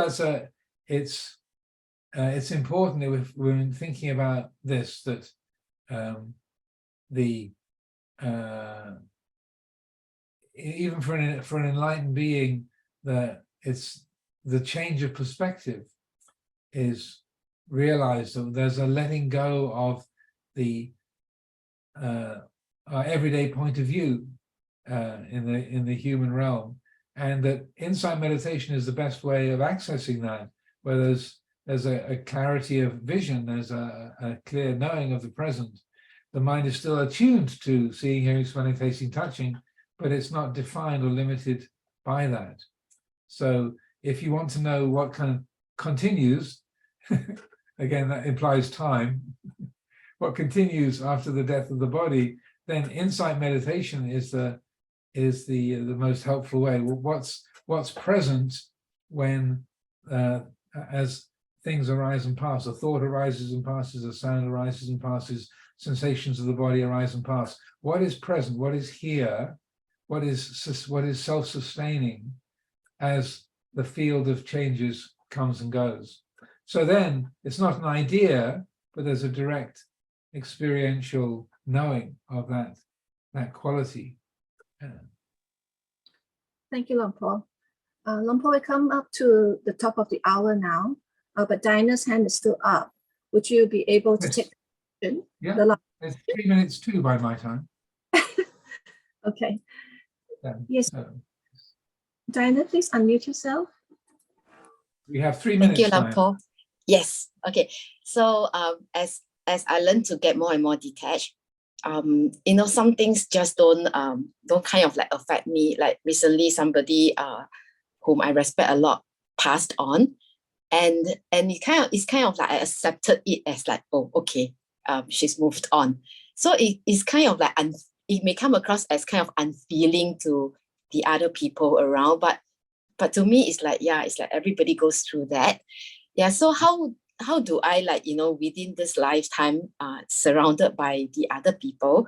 it's important that we're thinking about this, that even for an enlightened being, it's the change of perspective is realized. That there's a letting go of the our everyday point of view in the human realm, and that insight meditation is the best way of accessing that, where there's a clarity of vision, there's a clear knowing of the present. The mind is still attuned to seeing, hearing, smelling, tasting, touching, but it's not defined or limited by that. So if you want to know what kind of continues, again, that implies time, what continues after the death of the body, then insight meditation is the most helpful way. What's present when as things arise and pass, a thought arises and passes, a sound arises and passes, sensations of the body arise and pass. What is present? What is here? What is self-sustaining as the field of changes comes and goes? So then it's not an idea, but there's a direct experiential knowing of that quality. Thank you, Luang Por. Luang Por, we come up to the top of the hour now, but Diana's hand is still up. Would you be able to take the question? Yeah, it's 3 minutes too by my time. Okay. Yes. So Diana, please unmute yourself. we have 3 minutes. Thank you, Luang Por. Yes. Okay. So as I learn to get more and more detached, some things just don't kind of like affect me. Like recently, somebody whom I respect a lot passed on, and it's kind of like I accepted it as like, oh, okay, she's moved on. So it's kind of like it may come across as kind of unfeeling to the other people around, but to me it's like, yeah, it's like everybody goes through that. Yeah. So how do I, like, within this lifetime, surrounded by the other people,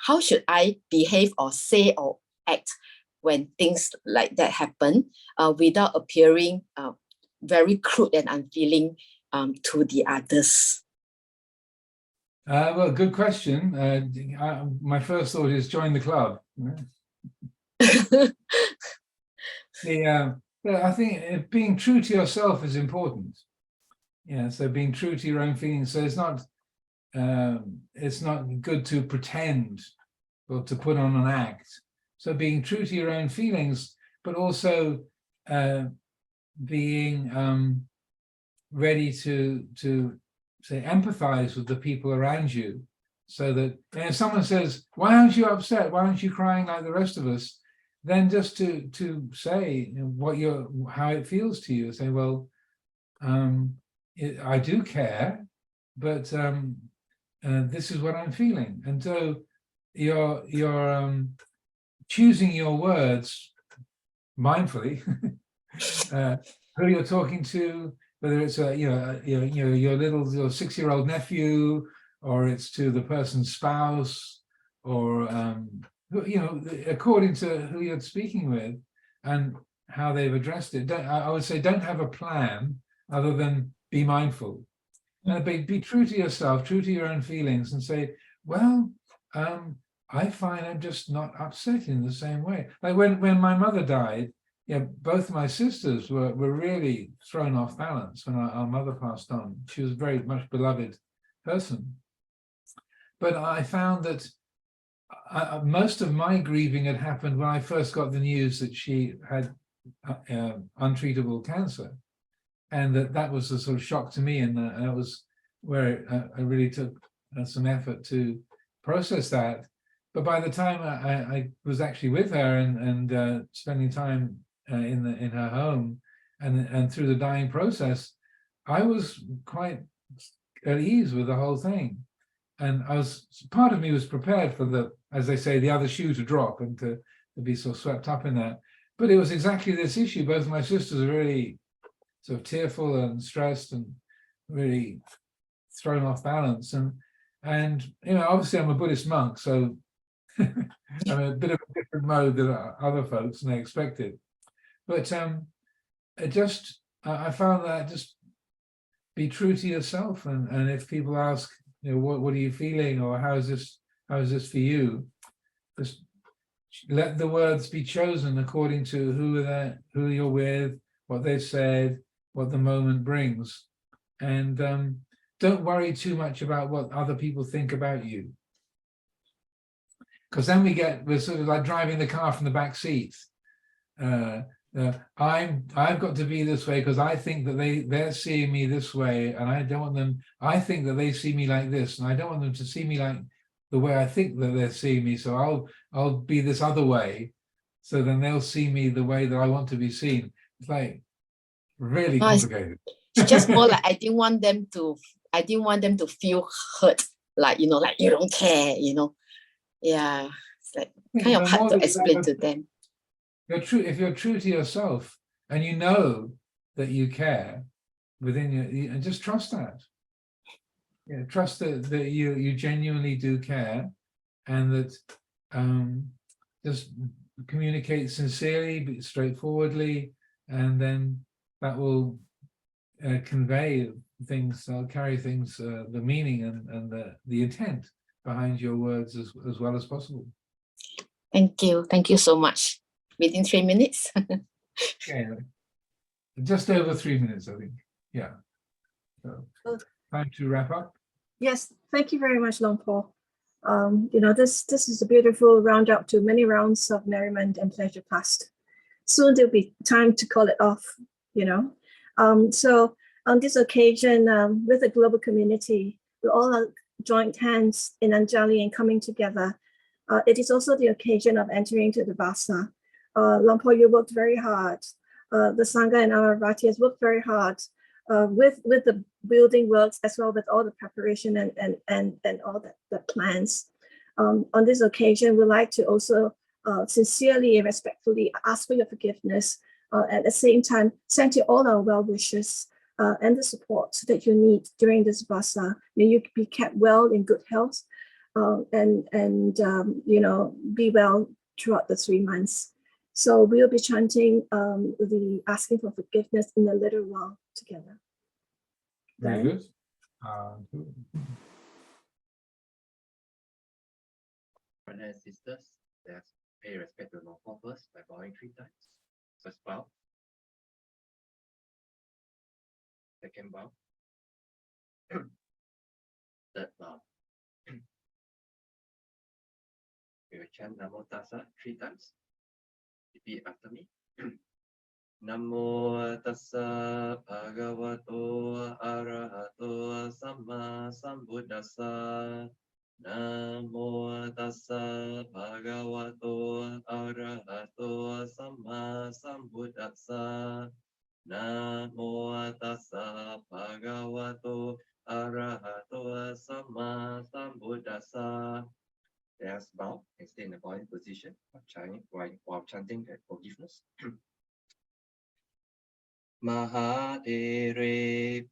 how should I behave or say or act when things like that happen, without appearing very crude and unfeeling to the others? Well, good question. My first thought is join the club. I think being true to yourself is important. Yeah, so being true to your own feelings. So it's not good to pretend or to put on an act. So being true to your own feelings, but also being ready to say empathize with the people around you, so that if someone says, "Why aren't you upset? Why aren't you crying like the rest of us?" Then just to say how it feels to you. Say, well, I do care, but this is what I'm feeling. And so you're choosing your words mindfully, who you're talking to, whether it's your little 6-year-old nephew, or it's to the person's spouse, or according to who you're speaking with and how they've addressed it. I would say don't have a plan other than be mindful. Be true to yourself, true to your own feelings, and say, well, I find I'm just not upset in the same way. Like when my mother died, both my sisters were really thrown off balance when our mother passed on. She was a very much beloved person. But I found that most of my grieving had happened when I first got the news that she had untreatable cancer. And that was a sort of shock to me, and that was where I really took some effort to process that. But by the time I was actually with her and spending time in her home and through the dying process, I was quite at ease with the whole thing. And part of me was prepared for as they say, the other shoe to drop and to be so swept up in that. But it was exactly this issue. Both my sisters are really sort of tearful and stressed and really thrown off balance. And obviously I'm a Buddhist monk, so I'm a bit of a different mode than other folks, and they expected. But I found that just be true to yourself, and if people ask, what are you feeling, or how is this for you, just let the words be chosen according to who you're with, what they've said, what the moment brings. And don't worry too much about what other people think about you. Because then we're sort of like driving the car from the back seat. I've got to be this way because I think that they're seeing me this way, and I don't want them. I think that they see me like this, and I don't want them to see me like the way I think that they're seeing me. So I'll be this other way, so then they'll see me the way that I want to be seen. It's like really complicated. It's just more like I didn't want them to feel hurt, like like you don't care, Yeah, it's like kind of hard to explain to them. If you're true to yourself and you know that you care within and just trust that. Yeah, trust that you genuinely do care, and that just communicate sincerely, straightforwardly, and then that will convey things, carry things, the meaning and the intent behind your words as well as possible. Thank you so much. Within 3 minutes. Okay, just over 3 minutes, I think. Yeah. So time to wrap up. Yes, thank you very much, Luang Por. This is a beautiful roundup to many rounds of merriment and pleasure past. Soon there'll be time to call it off, So on this occasion, with the global community, we all joined hands in Anjali and coming together. It is also the occasion of entering to the Vassa. Luang Por, you worked very hard. The Sangha and Amaravati has worked very hard with the building works, as well with all the preparation and all the plans. On this occasion, we'd like to also sincerely and respectfully ask for your forgiveness. At the same time, send you all our well wishes and the support that you need during this Vassa. May you be kept well in good health and be well throughout the 3 months. So we'll be chanting the asking for forgiveness in a little while together. Very good. Brothers and sisters, let's pay respect to Luang Por first by bowing 3 times. First bow. Second bow. Third bow. We will chant Namo Tassa 3 times. Repeat after me. Namo Tassa Bhagavato Arahato Samma Sambuddhassa. Namo Tassa Bhagavato Arahato Samma Sambuddhassa. Namo Tassa Bhagavato Arahato Samma Sambuddhassa. Let's bow and stay in the bowing position while chanting forgiveness. Mahadere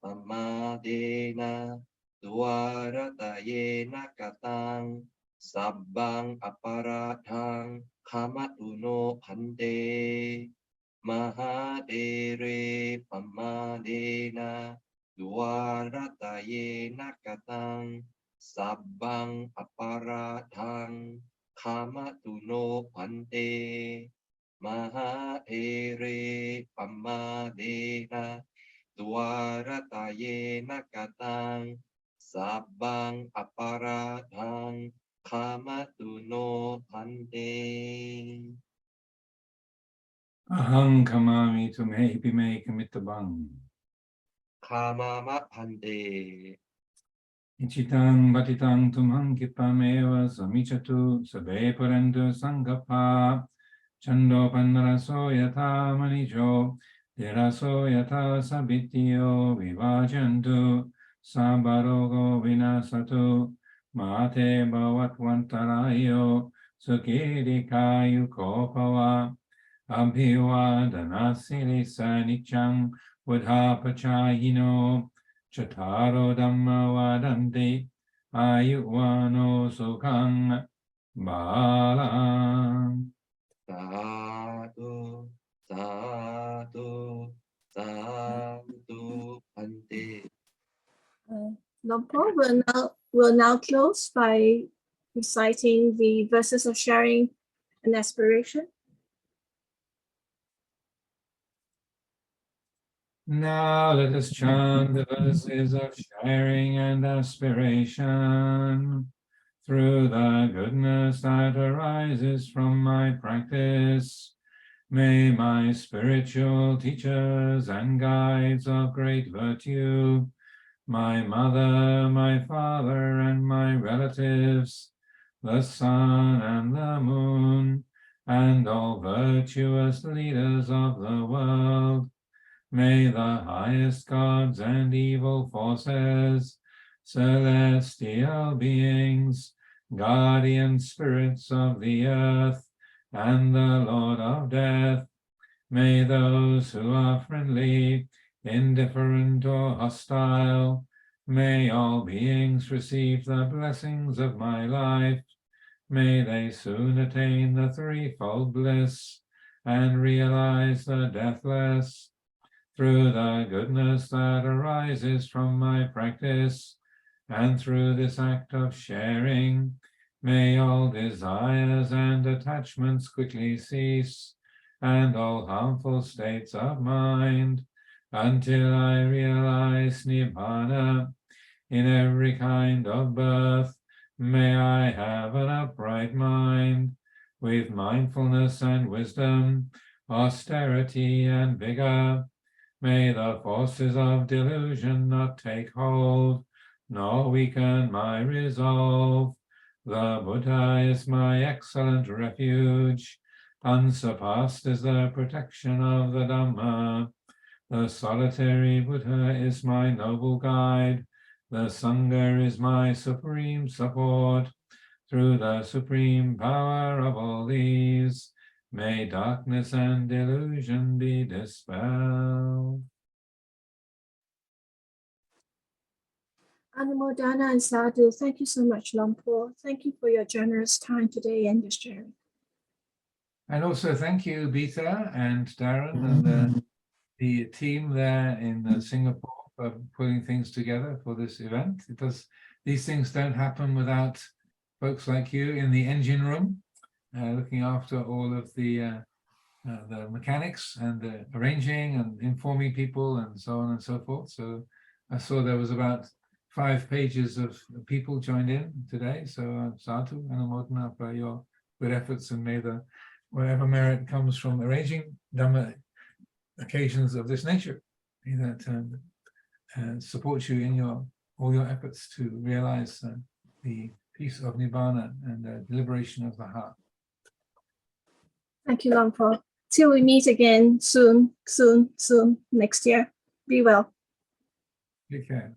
Pamadena Dwaratayena Katang Sabbang Aparadhang Kamatuno Pante. Mahadere Pamadena Dwaratayena Katang Sabbang Aparadhang Kamatuno Pante. Mahadere Pamadena Dwaratayena Katang Sabbang Aparadhang Kamatuno Pante. Aham kamami tume ipime kamitabang. Kamama Pante. Ichitang batitang tumang kipameva samichatu sabe parendu sangapa. Chando panaraso yata manijo, deraso yata sabityo vivajantu, sabarogo vinasatu, mate bhavatwantarayo, sukirikayu kopava, abhivadanasiri sanichang, buddhapachayino, chataro dhamma vadanti, ayuvano sukhang balang. Sadhu, sadhu, sadhu, Pante. Luang Por will now close by reciting the verses of sharing an aspiration? Now let us chant the verses of sharing and aspiration. Through the goodness that arises from my practice, may my spiritual teachers and guides of great virtue, my mother, my father, and my relatives, the sun and the moon, and all virtuous leaders of the world, may the highest gods and evil forces, celestial beings, guardian spirits of the earth, and the Lord of death, may those who are friendly, indifferent, or hostile, may all beings receive the blessings of my life, may they soon attain the threefold bliss and realize the deathless. Through the goodness that arises from my practice, and through this act of sharing, may all desires and attachments quickly cease, and all harmful states of mind, until I realize Nibbana. In every kind of birth, may I have an upright mind, with mindfulness and wisdom, austerity and vigor. May the forces of delusion not take hold, nor weaken my resolve. The Buddha is my excellent refuge. Unsurpassed is the protection of the Dhamma. The solitary Buddha is my noble guide. The Sangha is my supreme support. Through the supreme power of all these, may darkness and delusion be dispelled. Anumodana and Sadhu, thank you so much, Luang Por. Thank you for your generous time today and your sharing. And also thank you, Beta and Darren and the team there in Singapore for putting things together for this event. These things don't happen without folks like you in the engine room, looking after all of the mechanics and arranging and informing people and so on and so forth. So I saw there was about 5 pages of people joined in today. So Sadhu and Anumodana for your good efforts, and may the whatever merit comes from arranging Dhamma occasions of this nature, may that support you in all your efforts to realize the peace of Nibbana and the liberation of the heart. Thank you, Luang Por. Till we meet again soon next year. Be well. Take care.